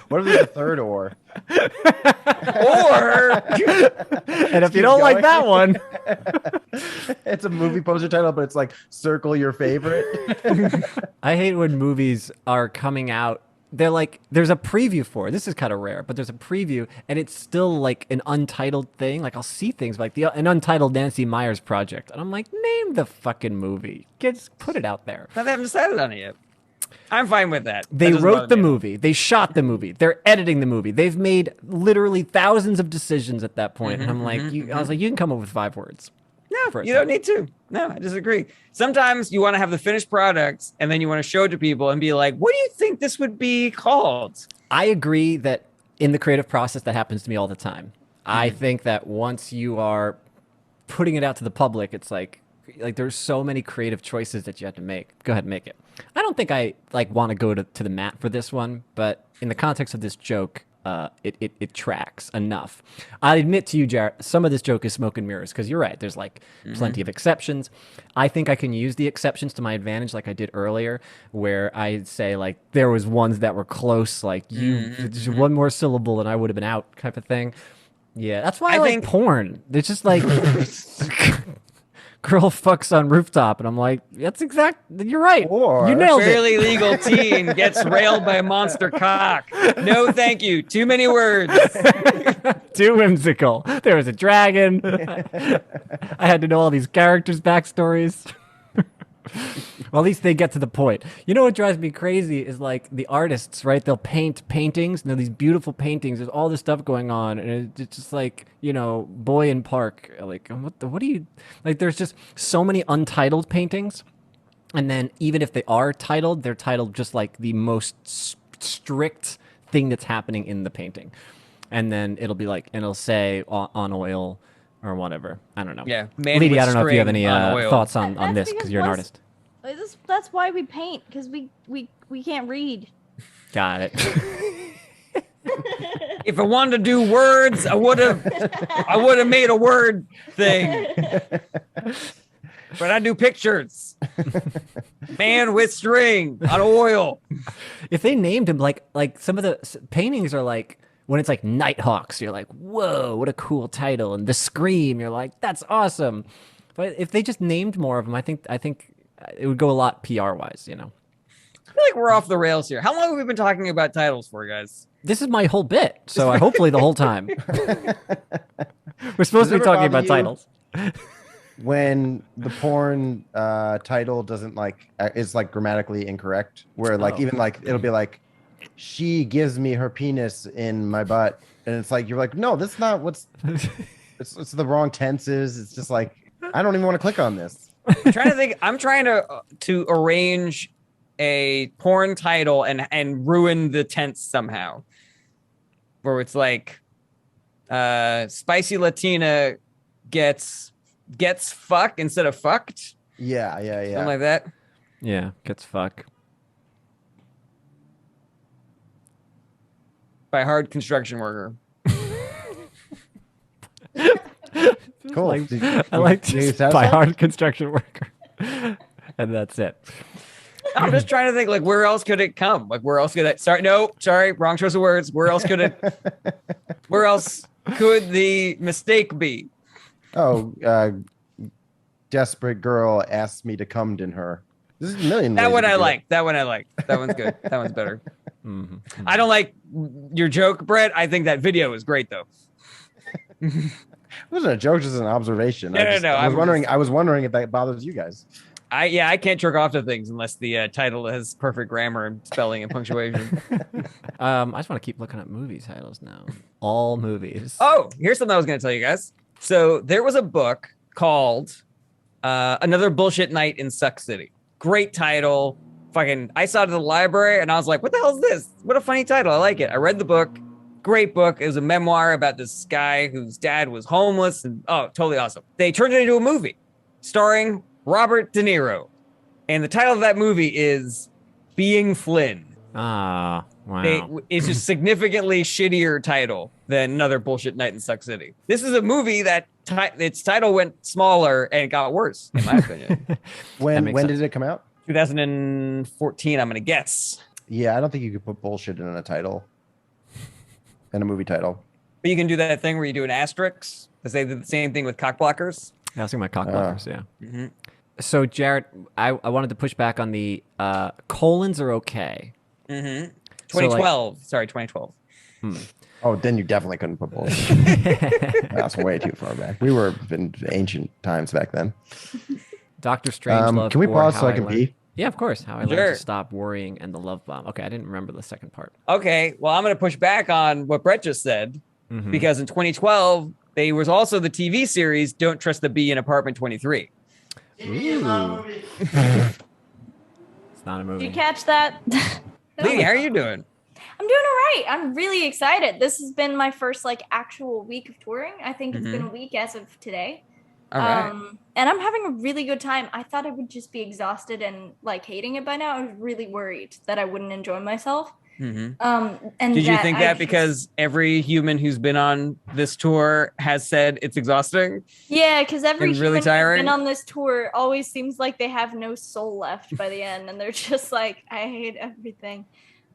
[SPEAKER 3] What if there's a third or?
[SPEAKER 2] And if you don't like that one,
[SPEAKER 3] It's a movie poster title, but it's like circle your favorite.
[SPEAKER 2] I hate when movies are coming out. They're like, there's a preview for it. This is kind of rare, but there's a preview, and it's still like an untitled thing. Like I'll see things like an untitled Nancy Meyers project, and I'm like, name the fucking movie. Put it out there.
[SPEAKER 4] No, they haven't decided on it yet. I'm fine with that.
[SPEAKER 2] They
[SPEAKER 4] That doesn't
[SPEAKER 2] wrote
[SPEAKER 4] bother
[SPEAKER 2] the
[SPEAKER 4] me.
[SPEAKER 2] movie. They shot the movie. They're editing the movie. They've made literally thousands of decisions at that point. And I'm like, I was like, you can come up with 5 words.
[SPEAKER 4] No, you don't need to. No, I disagree. Sometimes you want to have the finished product and then you want to show it to people and be like, what do you think this would be called?
[SPEAKER 2] I agree that in the creative process, that happens to me all the time. I think that once you are putting it out to the public, it's like there's so many creative choices that you have to make. Go ahead and make it. I don't think I want to go to the mat for this one, but in the context of this joke, it tracks enough. I admit to you, Jarret, some of this joke is smoke and mirrors because you're right. There's plenty of exceptions. I think I can use the exceptions to my advantage, like I did earlier, where I say there was ones that were close, just one more syllable and I would have been out, type of thing. Yeah, that's why I like
[SPEAKER 4] think-
[SPEAKER 2] porn. It's just girl fucks on rooftop, and I'm like, you're right.
[SPEAKER 3] Or
[SPEAKER 2] you nailed it.
[SPEAKER 4] Fairly legal teen gets railed by a monster cock. No, thank you. Too many words.
[SPEAKER 2] Too whimsical. There was a dragon. I had to know all these characters' backstories. Well, at least they get to the point. You know what drives me crazy is like the artists, right? They'll paint paintings, and they're these beautiful paintings. There's all this stuff going on, and it's just like, Boy in Park. Like, what do you like? There's just so many untitled paintings, and then even if they are titled, they're titled just like the most strict thing that's happening in the painting, and then it'll be like, and it'll say on oil or whatever. I don't know.
[SPEAKER 4] Yeah,
[SPEAKER 2] Leedy, I don't know if you have any thoughts on
[SPEAKER 5] That's
[SPEAKER 2] this because you're an artist.
[SPEAKER 5] That's why we paint, because we can't read.
[SPEAKER 2] Got it.
[SPEAKER 4] If I wanted to do words, I would have made a word thing. But I do pictures. Man with string on oil.
[SPEAKER 2] If they named him like some of the paintings are like, when it's like Nighthawks, you're like, whoa, what a cool title. And The Scream, you're like, that's awesome. But if they just named more of them, I think it would go a lot PR wise,
[SPEAKER 4] I feel like we're off the rails here. How long have we been talking about titles for, guys?
[SPEAKER 2] This is my whole bit, so hopefully the whole time. We're supposed to be talking about titles.
[SPEAKER 3] When the porn title doesn't is like grammatically incorrect, where even like it'll be like, she gives me her penis in my butt, and it's like, you're like, no, that's not what's it's the wrong tenses. It's just like, I don't even want to click on this.
[SPEAKER 4] I'm trying to arrange a porn title and ruin the tense somehow, where it's like spicy Latina gets fuck instead of fucked.
[SPEAKER 3] Yeah.
[SPEAKER 4] Something like that.
[SPEAKER 2] Yeah, gets fuck.
[SPEAKER 4] By hard construction worker.
[SPEAKER 3] Cool.
[SPEAKER 2] I like this by hard construction worker. And that's it.
[SPEAKER 4] I'm just trying to think, like, where else could it come? Like, where else could it? Sorry, wrong choice of words. Where else could it? Where else could the mistake be?
[SPEAKER 3] Oh, desperate girl asked me to come in her. This is a million.
[SPEAKER 4] That
[SPEAKER 3] ways
[SPEAKER 4] one
[SPEAKER 3] to
[SPEAKER 4] I
[SPEAKER 3] do it.
[SPEAKER 4] like. That one I like. That one's good. That one's better.
[SPEAKER 2] Mm-hmm.
[SPEAKER 4] I don't like your joke, Brett. I think that video is great, though.
[SPEAKER 3] It wasn't a joke, just an observation.
[SPEAKER 4] No.
[SPEAKER 3] I was wondering if that bothers you guys.
[SPEAKER 4] I can't jerk off to things unless the title has perfect grammar and spelling and punctuation.
[SPEAKER 2] I just want to keep looking at movie titles now. All movies.
[SPEAKER 4] Oh, here's something I was going to tell you guys. So there was a book called Another Bullshit Night in Suck City. Great title. I saw it at the library and I was like, what the hell is this? What a funny title. I like it. I read the book. Great book. It was a memoir about this guy whose dad was homeless and totally awesome. They turned it into a movie starring Robert De Niro. And the title of that movie is Being Flynn.
[SPEAKER 2] Ah, wow.
[SPEAKER 4] It's a significantly shittier title than Another Bullshit Night in Suck City. This is a movie that its title went smaller and it got worse, in my opinion.
[SPEAKER 3] When did it come out?
[SPEAKER 4] 2014, I'm going to guess.
[SPEAKER 3] Yeah, I don't think you could put bullshit in a title. In a movie title.
[SPEAKER 4] But you can do that thing where you do an asterisk. Because they did the same thing with cock blockers.
[SPEAKER 2] I was thinking my cock blockers, yeah.
[SPEAKER 4] Mm-hmm.
[SPEAKER 2] So, Jarret, I wanted to push back on the colons are okay.
[SPEAKER 4] Mm-hmm. 2012. Sorry, 2012.
[SPEAKER 3] Oh, then you definitely couldn't put bullshit. That's way too far back. We were in ancient times back then.
[SPEAKER 2] Doctor Strangelove.
[SPEAKER 3] Can we
[SPEAKER 2] or
[SPEAKER 3] pause
[SPEAKER 2] How
[SPEAKER 3] so I can
[SPEAKER 2] Learned-
[SPEAKER 3] pee?
[SPEAKER 2] Yeah, of course. How I Learned
[SPEAKER 4] Sure.
[SPEAKER 2] to Stop Worrying and The Love Bomb. Okay, I didn't remember the second part.
[SPEAKER 4] Okay, well, I'm going to push back on what Brett just said.
[SPEAKER 2] Mhm.
[SPEAKER 4] Because in 2012, there was also the TV series Don't Trust the Bee in Apartment 23.
[SPEAKER 2] It's not a movie.
[SPEAKER 5] Did you catch that?
[SPEAKER 4] Leedy, how are you doing?
[SPEAKER 5] I'm doing all right. I'm really excited. This has been my first actual week of touring. I think it's been a week as of today.
[SPEAKER 4] All right.
[SPEAKER 5] And I'm having a really good time. I thought I would just be exhausted and hating it by now. I was really worried that I wouldn't enjoy myself.
[SPEAKER 4] Mm-hmm.
[SPEAKER 5] And
[SPEAKER 4] Did you think that because every human who's been on this tour has said it's exhausting?
[SPEAKER 5] Yeah, because every
[SPEAKER 4] And really
[SPEAKER 5] human who's
[SPEAKER 4] tiring?
[SPEAKER 5] been on this tour always seems like they have no soul left by the end, and they're just like, I hate everything.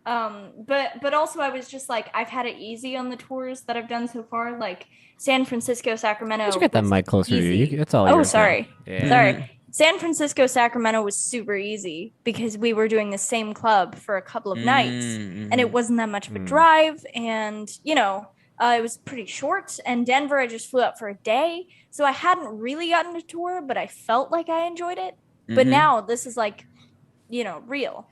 [SPEAKER 5] But also I was just like, I've had it easy on the tours that I've done so far, like San Francisco, Sacramento.
[SPEAKER 2] Did you get that
[SPEAKER 5] was
[SPEAKER 2] mic closer to
[SPEAKER 5] easy.
[SPEAKER 2] you? It's all
[SPEAKER 5] Oh,
[SPEAKER 2] yours now.
[SPEAKER 5] sorry.
[SPEAKER 2] Yeah.
[SPEAKER 5] Sorry. San Francisco, Sacramento was super easy because we were doing the same club for a couple of nights, and it wasn't that much of a drive, and it was pretty short. And Denver, I just flew out for a day, so I hadn't really gotten to tour, but I felt like I enjoyed it. But now this is like, real.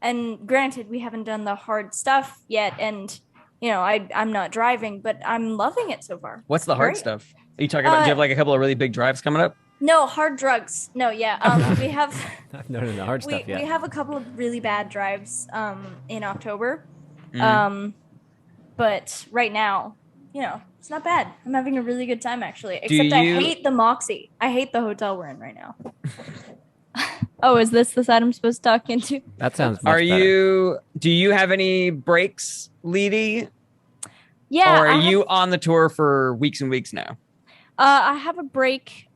[SPEAKER 5] And granted, we haven't done the hard stuff yet, and I'm not driving, but I'm loving it so far.
[SPEAKER 4] What's the hard stuff? Are you talking about? Do you have like a couple of really big drives coming up?
[SPEAKER 5] No, hard drugs. No, yeah. We have
[SPEAKER 2] No, hard stuff yet.
[SPEAKER 5] We have a couple of really bad drives in October. But right now, it's not bad. I'm having a really good time actually. Except I hate the Moxie. I hate the hotel we're in right now. Oh, is this the side I'm supposed to talk into?
[SPEAKER 2] That sounds much
[SPEAKER 4] better. Do you have any breaks, Leedy?
[SPEAKER 5] Yeah.
[SPEAKER 4] Or are you on the tour for weeks and weeks now?
[SPEAKER 5] I have a break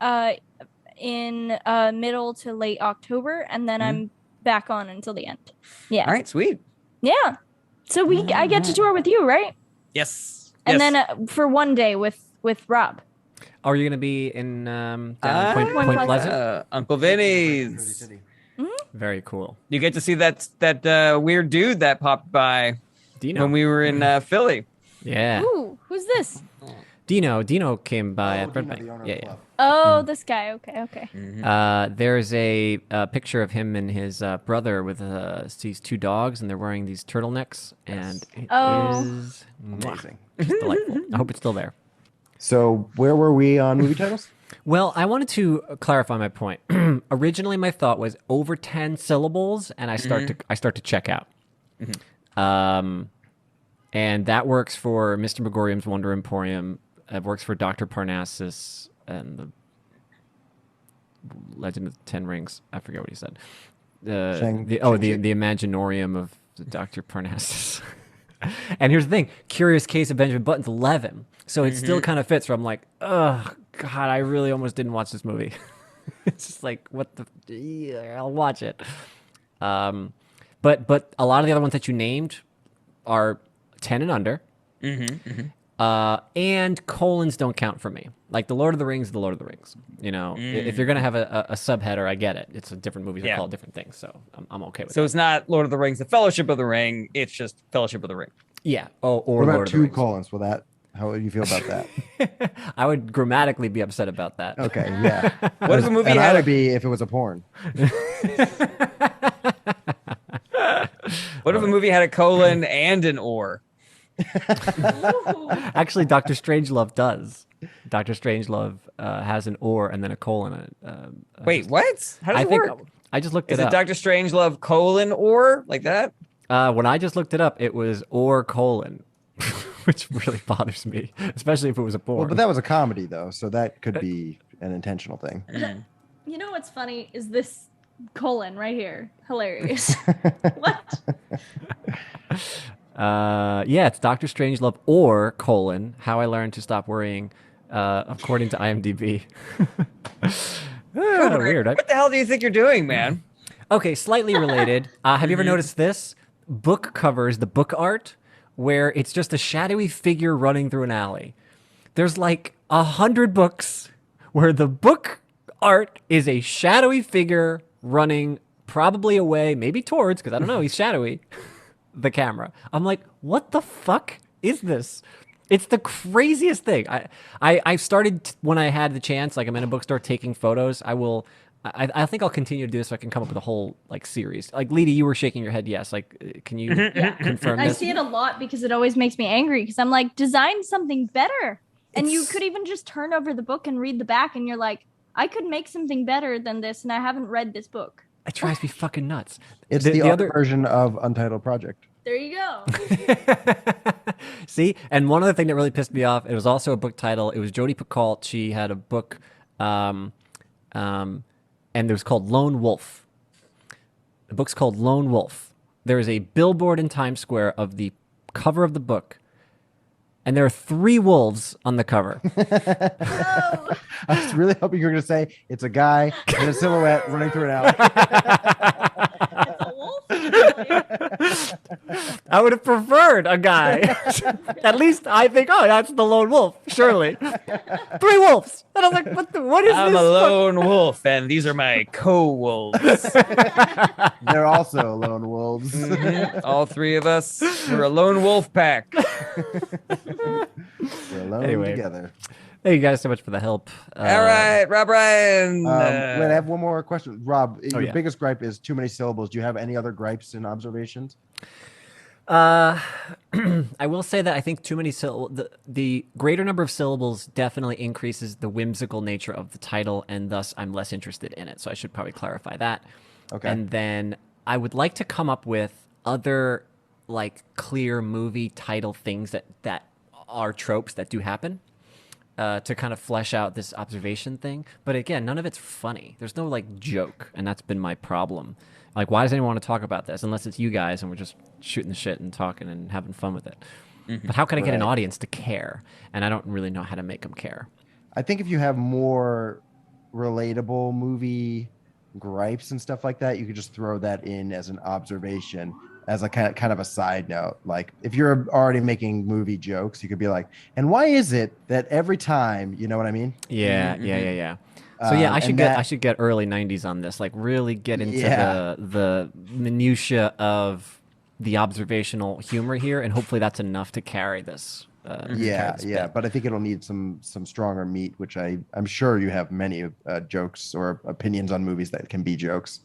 [SPEAKER 5] in middle to late October, and then I'm back on until the end. Yeah.
[SPEAKER 4] All right, sweet.
[SPEAKER 5] Yeah. So I get to tour with you, right?
[SPEAKER 4] Yes.
[SPEAKER 5] And then for one day with Rob.
[SPEAKER 2] Are you going to be in down Point Pleasant?
[SPEAKER 4] Uncle Vinny's.
[SPEAKER 2] Very cool.
[SPEAKER 4] You get to see that weird dude that popped by when we were in Philly.
[SPEAKER 2] Yeah.
[SPEAKER 5] Ooh, who's this?
[SPEAKER 2] Dino came by at Burbank. Yeah.
[SPEAKER 5] Oh, this guy. Okay.
[SPEAKER 2] There's a picture of him and his brother with these two dogs, and they're wearing these turtlenecks, and it is amazing. Just delightful. I hope it's still there.
[SPEAKER 3] So where were we on movie titles?
[SPEAKER 2] Well, I wanted to clarify my point. Originally, my thought was over 10 syllables, and I start to check out. And that works for Mr. Megorium's Wonder Emporium. It works for Dr. Parnassus and the Legend of the Ten Rings. I forget what he said. The Imaginorium of Dr. Parnassus. And here's the thing: Curious Case of Benjamin Button's 11. So it still kind of fits. Where I'm like, oh God, I really almost didn't watch this movie. It's just like, what the? Yeah, I'll watch it. But a lot of the other ones that you named are 10 and under. And colons don't count for me. Like the Lord of the Rings, the Lord of the Rings. If you're gonna have a subheader, I get it. It's a different movie. They call it different things, so I'm okay with it.
[SPEAKER 4] So it's not Lord of the Rings, the Fellowship of the Ring. It's just Fellowship of the Ring.
[SPEAKER 2] Yeah. Or
[SPEAKER 3] what about
[SPEAKER 2] Lord of the
[SPEAKER 3] two
[SPEAKER 2] Rings.
[SPEAKER 3] colons? How would you feel about that?
[SPEAKER 2] I would grammatically be upset about that.
[SPEAKER 3] Okay, yeah.
[SPEAKER 4] What if a movie
[SPEAKER 3] and
[SPEAKER 4] had
[SPEAKER 3] I would be if it was a porn.
[SPEAKER 4] What if a movie had a colon and an or?
[SPEAKER 2] Actually, Dr. Strangelove does. Dr. Strangelove has an or and then a colon.
[SPEAKER 4] Wait, what? How does it work?
[SPEAKER 2] I just looked it
[SPEAKER 4] Is
[SPEAKER 2] up.
[SPEAKER 4] it Dr. Strangelove colon or like that?
[SPEAKER 2] When I just looked it up, it was or colon, which really bothers me, especially if it was a porn.
[SPEAKER 3] Well, but that was a comedy though, so that could be an intentional thing.
[SPEAKER 5] You know what's funny is this colon right here. Hilarious. What?
[SPEAKER 2] It's Dr. Strangelove or colon, How I Learned to Stop Worrying, according to IMDb. Weird.
[SPEAKER 4] What the hell do you think you're doing, man?
[SPEAKER 2] Okay, slightly related. Have you ever noticed this? Book covers, the book art, where it's just a shadowy figure running through an alley. There's like 100 books where the book art is a shadowy figure running probably away, maybe towards, because I don't know, he's shadowy, the camera. I'm like, what the fuck is this? It's the craziest thing. I started when I had the chance, like I'm in a bookstore taking photos. I think I'll continue to do this so I can come up with a whole like series. Like Leedy, you were shaking your head yes. Like, can you confirm
[SPEAKER 5] I
[SPEAKER 2] this?
[SPEAKER 5] see it a lot because it always makes me angry because I'm like, design something better. And you could even just turn over the book and read the back and you're like, I could make something better than this and I haven't read this book.
[SPEAKER 2] It drives me fucking nuts.
[SPEAKER 3] It's the other version of Untitled Project.
[SPEAKER 5] There you go.
[SPEAKER 2] See? And one other thing that really pissed me off, it was also a book title. It was Jodi Picoult. She had a book, and it was called Lone Wolf. The book's called Lone Wolf. There is a billboard in Times Square of the cover of the book, and there are 3 wolves on the cover.
[SPEAKER 3] I was really hoping you were going to say it's a guy in a silhouette running through an alley.
[SPEAKER 2] I would have preferred a guy. At least I think, oh, that's the lone wolf. Surely, 3 wolves. And I was like, what is
[SPEAKER 4] I'm
[SPEAKER 2] this?
[SPEAKER 4] a lone wolf, and these are my co-wolves.
[SPEAKER 3] They're also lone wolves.
[SPEAKER 4] All 3 of us, we're a lone wolf pack.
[SPEAKER 3] We're alone
[SPEAKER 2] Anyway.
[SPEAKER 3] together.
[SPEAKER 2] Thank you guys so much for the help.
[SPEAKER 4] All right, Rob Ryan.
[SPEAKER 3] Wait, I have one more question. Rob, your
[SPEAKER 2] yeah.
[SPEAKER 3] biggest gripe is too many syllables. Do you have any other gripes and observations?
[SPEAKER 2] I will say that I think too many the greater number of syllables definitely increases the whimsical nature of the title, and thus I'm less interested in it. So I should probably clarify that.
[SPEAKER 3] Okay.
[SPEAKER 2] And then I would like to come up with other like clear movie title things that are tropes that do happen. To kind of flesh out this observation thing. But again, none of it's funny. There's no like joke, and that's been my problem. Like, why does anyone want to talk about this unless it's you guys and we're just shooting the shit and talking and having fun with it? But how can I get an
[SPEAKER 3] Right.
[SPEAKER 2] audience to care? And I don't really know how to make them care.
[SPEAKER 3] I think if you have more relatable movie gripes and stuff like that, you could just throw that in as an observation, as a kind of a side note. Like if you're already making movie jokes, you could be like, and why is it that every time, you know what I mean?
[SPEAKER 2] Yeah. So yeah, I should get early '90s on this. Like, really get into
[SPEAKER 3] Yeah.
[SPEAKER 2] the minutia of the observational humor here, and hopefully that's enough to carry this.
[SPEAKER 3] Yeah. But I think it'll need some stronger meat, which I'm sure you have many jokes or opinions on movies that can be jokes.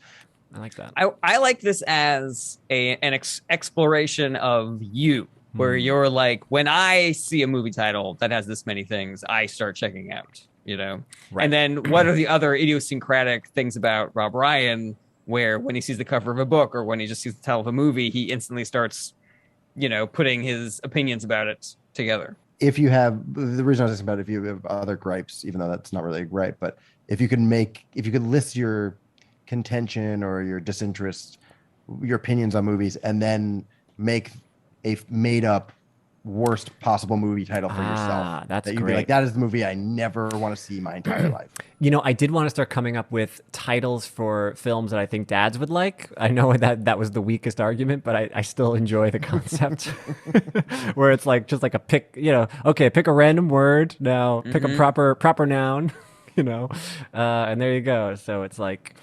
[SPEAKER 2] I like that.
[SPEAKER 4] I like this as an exploration of you, where you're like, when I see a movie title that has this many things, I start checking out, you know?
[SPEAKER 2] Right.
[SPEAKER 4] And then what are the other idiosyncratic things about Rob Ryan, where when he sees the cover of a book or when he just sees the title of a movie, he instantly starts, you know, putting his opinions about it together.
[SPEAKER 3] If you have, the reason I was asking about if you have other gripes, even though that's not really a gripe, but if you could list your contention or your disinterest, your opinions on movies, and then make a made up worst possible movie title for yourself.
[SPEAKER 2] That's
[SPEAKER 3] that you'd be
[SPEAKER 2] great.
[SPEAKER 3] like, that is the movie I never want to see my entire life.
[SPEAKER 2] You know, I did want to start coming up with titles for films that I think dads would like. I know that was the weakest argument, but I still enjoy the concept where it's like just like a pick, you know, okay, pick a random word now, pick a proper noun, you know, and there you go. So it's like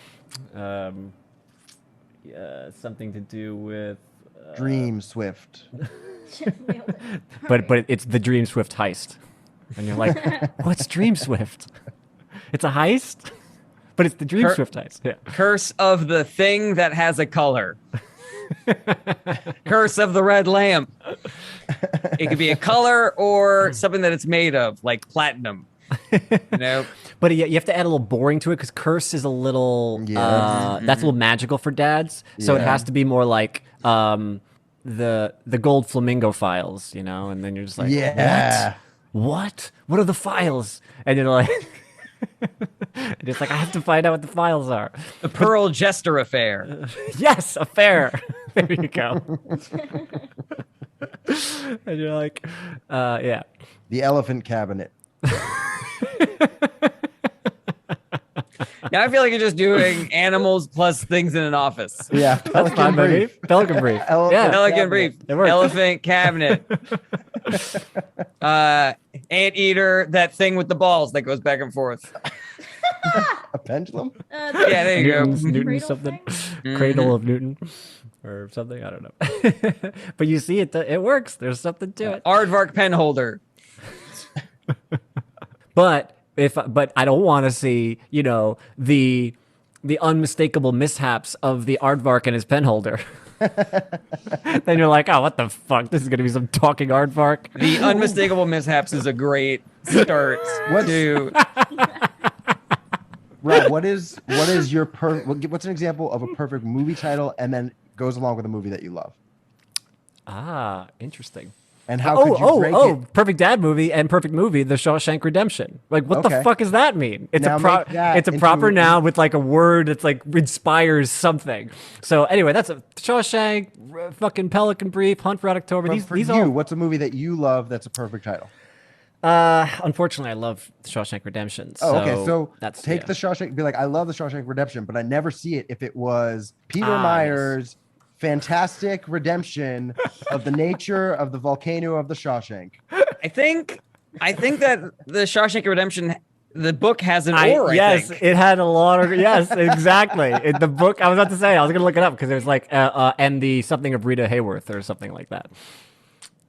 [SPEAKER 2] something to do with
[SPEAKER 3] Dream Swift.
[SPEAKER 2] but it's the Dream Swift heist, and you're like, what's Dream Swift? It's a heist, but it's the Dream Swift heist. Yeah.
[SPEAKER 4] Curse of the thing that has a color. Curse of the red lamp. It could be a color or something that it's made of, like platinum. You know.
[SPEAKER 2] But you have to add a little boring to it because curse is a little that's a little magical for dads. So it has to be more like the Gold Flamingo Files, you know, and then you're just like, what are the files? And you're like, and it's like, I have to find out what the files are.
[SPEAKER 4] The Pearl Jester affair.
[SPEAKER 2] Yes, affair. There you go. And you're like, yeah.
[SPEAKER 3] The Elephant Cabinet.
[SPEAKER 4] Now I feel like you're just doing animals plus things in an office.
[SPEAKER 3] Yeah,
[SPEAKER 2] That's fine, baby. Pelican Brief.
[SPEAKER 3] Elephant
[SPEAKER 4] Pelican Brief.
[SPEAKER 2] It works.
[SPEAKER 4] Elephant cabinet. Anteater, that thing with the balls that goes back and forth.
[SPEAKER 3] A pendulum?
[SPEAKER 4] Yeah, there you go.
[SPEAKER 2] Newton
[SPEAKER 5] Cradle
[SPEAKER 2] something.
[SPEAKER 5] thing?
[SPEAKER 2] Cradle of Newton or something. I don't know. But you see, it works. There's something to it.
[SPEAKER 4] Aardvark pen holder.
[SPEAKER 2] But I don't want to see, you know, the unmistakable mishaps of the aardvark and his pen holder. Then you're like, oh, what the fuck? This is gonna be some talking aardvark.
[SPEAKER 4] The unmistakable mishaps is a great start to.
[SPEAKER 3] Rob, what is your what's an example of a perfect movie title and then goes along with a movie that you love?
[SPEAKER 2] Ah, interesting.
[SPEAKER 3] And how could you break it?
[SPEAKER 2] Perfect dad movie and perfect movie, The Shawshank Redemption. Like, what the fuck does that mean? It's
[SPEAKER 3] Now make that
[SPEAKER 2] it's a
[SPEAKER 3] into
[SPEAKER 2] proper noun with like a word that's like inspires something. So anyway, that's a Shawshank, fucking Pelican Brief, Hunt for Red October.
[SPEAKER 3] But for
[SPEAKER 2] these
[SPEAKER 3] you,
[SPEAKER 2] all.
[SPEAKER 3] what's a movie that you love that's a perfect title?
[SPEAKER 2] Unfortunately, I love The Shawshank Redemption.
[SPEAKER 3] Oh, okay. So
[SPEAKER 2] that's
[SPEAKER 3] take The Shawshank. Be like, I love The Shawshank Redemption, but I never see it if it was Peter
[SPEAKER 2] Yes.
[SPEAKER 3] Myers fantastic redemption of the nature of the volcano of the Shawshank.
[SPEAKER 4] I think that the Shawshank Redemption, the book has an or.
[SPEAKER 2] Yes,
[SPEAKER 4] I think.
[SPEAKER 2] it had a lot of yes, exactly. The book I was about to say, I was gonna look it up because it was like and the something of Rita Hayworth or something like that.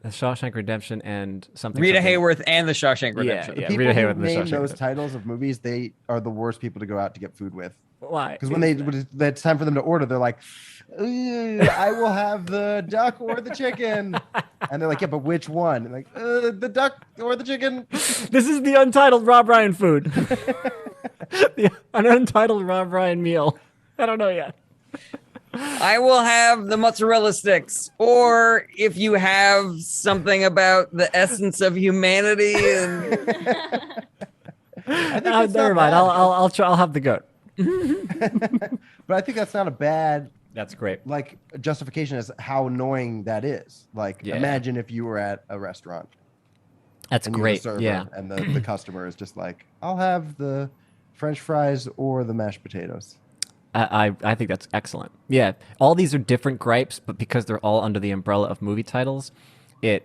[SPEAKER 2] The Shawshank Redemption and something.
[SPEAKER 4] Rita
[SPEAKER 2] something.
[SPEAKER 4] Hayworth and the Shawshank Redemption.
[SPEAKER 2] Yeah,
[SPEAKER 3] People
[SPEAKER 2] Rita
[SPEAKER 3] who
[SPEAKER 2] Hayworth and the
[SPEAKER 3] name
[SPEAKER 2] Shawshank
[SPEAKER 3] those
[SPEAKER 2] Redemption.
[SPEAKER 3] titles of movies, they are the worst people to go out to get food with.
[SPEAKER 2] Why?
[SPEAKER 3] Because when it's time for them to order, they're like, I will have the duck or the chicken. And they're like, yeah, but which one? And like, the duck or the chicken.
[SPEAKER 2] This is the untitled Rob Ryan food. An untitled Rob Ryan meal. I don't know yet.
[SPEAKER 4] I will have the mozzarella sticks, or if you have something about the essence of humanity. And
[SPEAKER 2] Never mind. I'll have the goat.
[SPEAKER 3] But I think that's not a bad
[SPEAKER 2] That's great.
[SPEAKER 3] like justification as how annoying that is. Like,
[SPEAKER 2] Yeah.
[SPEAKER 3] imagine if you were at a restaurant
[SPEAKER 2] That's
[SPEAKER 3] and you're
[SPEAKER 2] great.
[SPEAKER 3] the server,
[SPEAKER 2] Yeah.
[SPEAKER 3] and the customer is just like, I'll have the French fries or the mashed potatoes.
[SPEAKER 2] I think that's excellent. Yeah, all these are different gripes, but because they're all under the umbrella of movie titles, they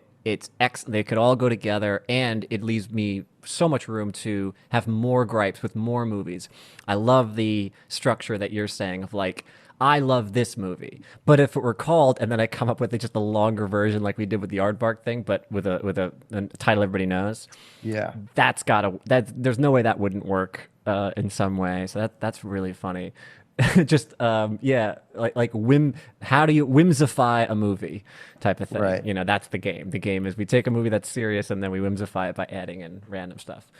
[SPEAKER 2] could all go together, and it leaves me so much room to have more gripes with more movies. I love the structure that you're saying of like, I love this movie, but if it were called, and then I come up with just a longer version like we did with the Aardvark thing, but with a title everybody knows.
[SPEAKER 3] Yeah.
[SPEAKER 2] There's no way that wouldn't work in some way. So that's really funny. Just how do you whimsify a movie type of thing?
[SPEAKER 3] Right.
[SPEAKER 2] You know, that's the game. The game is we take a movie that's serious and then we whimsify it by adding in random stuff.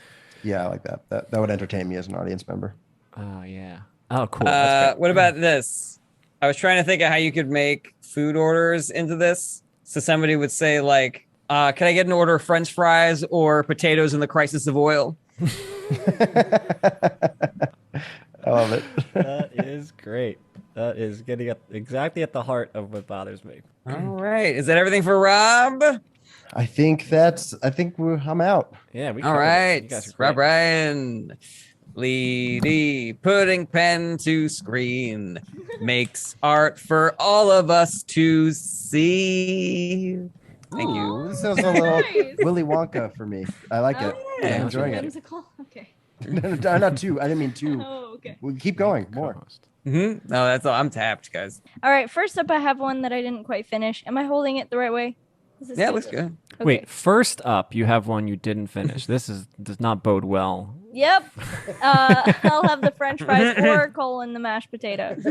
[SPEAKER 3] Yeah, I like that. That would entertain me as an audience member.
[SPEAKER 2] Oh yeah. Oh cool. That's great.
[SPEAKER 4] what about this? I was trying to think of how you could make food orders into this. So somebody would say like, can I get an order of French fries or potatoes in the crisis of oil?
[SPEAKER 3] I love it.
[SPEAKER 2] That is great. That is getting exactly at the heart of what bothers me.
[SPEAKER 4] All right. Is that everything for Rob?
[SPEAKER 3] I think I'm out.
[SPEAKER 2] Yeah. We
[SPEAKER 4] All
[SPEAKER 2] covered it.
[SPEAKER 4] right.
[SPEAKER 2] You guys are
[SPEAKER 4] Rob
[SPEAKER 2] great.
[SPEAKER 4] Ryan, Leedy, putting pen to screen, makes art for all of us to see. Thank you.
[SPEAKER 3] This sounds a little
[SPEAKER 5] Nice.
[SPEAKER 3] Willy Wonka for me. I like it.
[SPEAKER 2] yeah.
[SPEAKER 3] I'm enjoying it.
[SPEAKER 5] Whimsical? Okay.
[SPEAKER 3] No, not two. I didn't mean two.
[SPEAKER 5] Oh, okay.
[SPEAKER 3] We keep going. More.
[SPEAKER 2] Co-host.
[SPEAKER 4] Mm-hmm. No, that's all. I'm tapped, guys.
[SPEAKER 5] All right. First up, I have one that I didn't quite finish. Am I holding it the right way? Is this
[SPEAKER 4] Yeah,
[SPEAKER 5] good?
[SPEAKER 4] looks good.
[SPEAKER 5] Okay.
[SPEAKER 2] Wait, first up, you have one you didn't finish. Does not bode well.
[SPEAKER 5] Yep. I'll have the French fries or colon the mashed potatoes.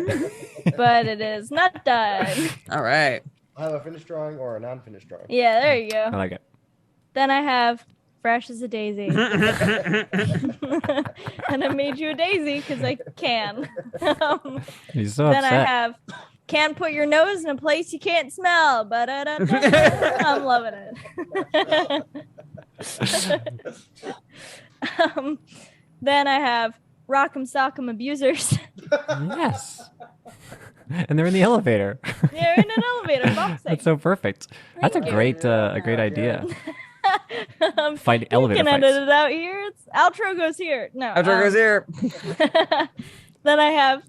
[SPEAKER 5] But it is not done.
[SPEAKER 4] All right.
[SPEAKER 3] I'll have a finished drawing or a non-finished drawing.
[SPEAKER 5] Yeah, there you
[SPEAKER 2] I
[SPEAKER 5] go.
[SPEAKER 2] like it.
[SPEAKER 5] Then I have fresh as a daisy. And I made you a daisy because I can.
[SPEAKER 2] He's so
[SPEAKER 5] Then
[SPEAKER 2] upset.
[SPEAKER 5] I have can't put your nose in a place you can't smell. I'm loving it. Then I have Rock'em Sock'em Abusers.
[SPEAKER 2] Yes. And they're in the elevator.
[SPEAKER 5] They're in an elevator boxing.
[SPEAKER 2] That's so perfect. That's a
[SPEAKER 5] Thank you.
[SPEAKER 2] great idea.
[SPEAKER 5] You
[SPEAKER 2] Fight elevator
[SPEAKER 5] can
[SPEAKER 2] fights.
[SPEAKER 5] edit it out here. It's outro goes here. No.
[SPEAKER 4] Outro goes here.
[SPEAKER 5] Then I have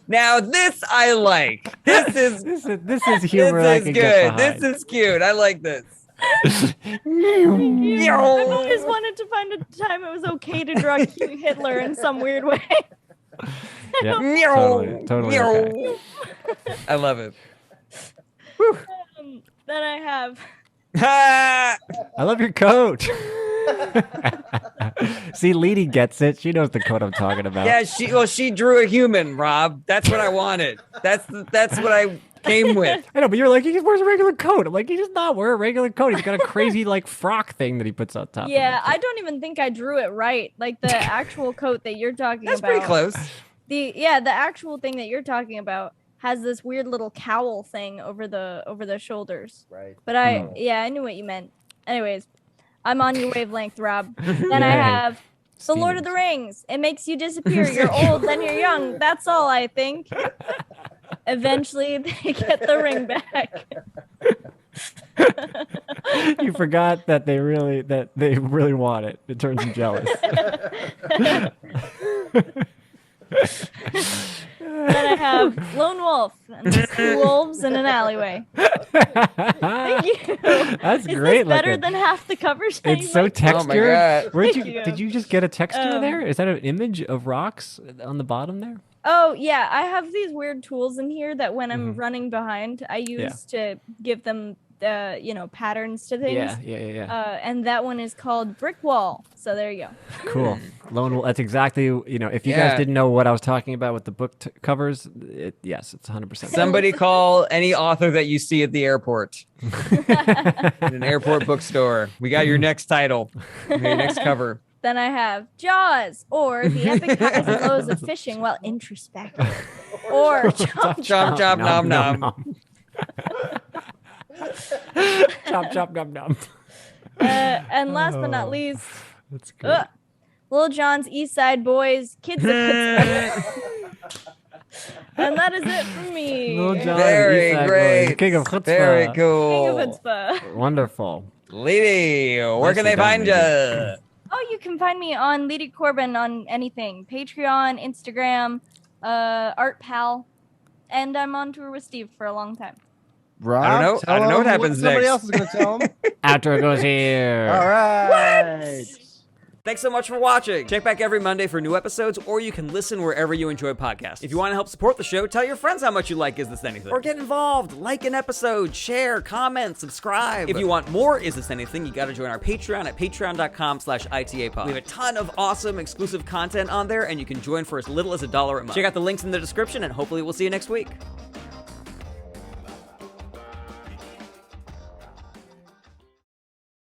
[SPEAKER 4] Now this I like. This is
[SPEAKER 2] This is humor I
[SPEAKER 4] this is
[SPEAKER 2] can
[SPEAKER 4] good.
[SPEAKER 2] get
[SPEAKER 4] This
[SPEAKER 2] behind.
[SPEAKER 4] is cute. I like this.
[SPEAKER 5] I've always wanted to find a time it was okay to draw cute Hitler in some weird way.
[SPEAKER 2] Yeah,
[SPEAKER 4] Meow.
[SPEAKER 2] totally
[SPEAKER 4] Meow.
[SPEAKER 2] okay.
[SPEAKER 4] I love it.
[SPEAKER 5] Then I have
[SPEAKER 2] I love your coat. See, Leedy gets it. She knows the coat I'm talking about.
[SPEAKER 4] Yeah, she drew a human, Rob. That's what I wanted. That's what I came with.
[SPEAKER 2] I know, but you're like, he just wears a regular coat. I'm like, he does not wear a regular coat. He's got a crazy like frock thing that he puts on top.
[SPEAKER 5] yeah,
[SPEAKER 2] of it.
[SPEAKER 5] I don't even think I drew it right. Like the actual coat that you're talking
[SPEAKER 4] That's
[SPEAKER 5] about.
[SPEAKER 4] pretty close.
[SPEAKER 5] The actual thing that you're talking about has this weird little cowl thing over the shoulders.
[SPEAKER 3] Right.
[SPEAKER 5] But I knew what you meant. Anyways, I'm on your wavelength, Rob. Then I
[SPEAKER 2] Yay.
[SPEAKER 5] have The Lord of the Rings. It makes you disappear. You're old, then you're young. That's all I think. Eventually they get the ring back.
[SPEAKER 2] You forgot that they really want it. It turns you jealous.
[SPEAKER 5] Then I have Lone Wolf and there's 2 wolves in an alleyway. Thank you.
[SPEAKER 2] That's
[SPEAKER 5] Is
[SPEAKER 2] great.
[SPEAKER 5] this better
[SPEAKER 2] looking.
[SPEAKER 5] than half the covers? that
[SPEAKER 2] It's
[SPEAKER 5] you
[SPEAKER 2] so
[SPEAKER 5] went to?
[SPEAKER 2] textured.
[SPEAKER 4] God.
[SPEAKER 2] Where'd
[SPEAKER 5] Thank
[SPEAKER 2] you,
[SPEAKER 5] you.
[SPEAKER 2] did you just get a texture there?
[SPEAKER 5] Um,
[SPEAKER 2] Is that an image of rocks on the bottom there?
[SPEAKER 5] Oh yeah, I have these weird tools in here that when I'm
[SPEAKER 2] Mhm.
[SPEAKER 5] running behind, I use to give them patterns to things.
[SPEAKER 2] Yeah.
[SPEAKER 5] And that one is called Brick Wall. So there you go.
[SPEAKER 2] Cool. Lone Wolf. That's exactly, if you
[SPEAKER 4] Yeah.
[SPEAKER 2] guys didn't know what I was talking about with the book covers, yes, it's 100%.
[SPEAKER 4] Somebody call any author that you see at the airport. In an airport bookstore. We got your next title. We got your next cover.
[SPEAKER 5] Then I have Jaws, or the epic highs and lows of fishing while introspective, or Chomp
[SPEAKER 4] Chomp, chomp, nom, nom.
[SPEAKER 2] Chop, chop, nom, nom.
[SPEAKER 5] and last but not least,
[SPEAKER 2] That's good.
[SPEAKER 5] Lil Jon's East Side Boys, Kids of Pittsburgh. And that is it for me.
[SPEAKER 2] Lil Jon,
[SPEAKER 4] Very
[SPEAKER 2] Eastside
[SPEAKER 4] great.
[SPEAKER 2] Boys, King of Chutzpah.
[SPEAKER 4] Very
[SPEAKER 5] King
[SPEAKER 4] cool.
[SPEAKER 5] of Chutzpah.
[SPEAKER 2] Wonderful.
[SPEAKER 4] Leedy, where can
[SPEAKER 2] Nicely
[SPEAKER 4] they
[SPEAKER 2] done,
[SPEAKER 4] find
[SPEAKER 2] Leedy.
[SPEAKER 4] you?
[SPEAKER 5] Oh, you can find me on Leedy Corbin on anything. Patreon, Instagram, Art Pal. And I'm on tour with Steve for a long time.
[SPEAKER 3] Rob,
[SPEAKER 4] I don't know
[SPEAKER 3] tell
[SPEAKER 4] what
[SPEAKER 3] him
[SPEAKER 4] happens
[SPEAKER 3] somebody
[SPEAKER 4] next.
[SPEAKER 3] else is going to tell him.
[SPEAKER 2] Outro goes here.
[SPEAKER 3] All right.
[SPEAKER 7] Thanks so much for watching. Check back every Monday for new episodes, or you can listen wherever you enjoy podcasts. If you want to help support the show, tell your friends how much you like Is This Anything? Or get involved, like an episode, share, comment, subscribe. If you want more Is This Anything, you gotta join our Patreon at patreon.com/ITApod. We have a ton of awesome exclusive content on there, and you can join for as little as $1 a month. Check out the links in the description, and hopefully we'll see you next week.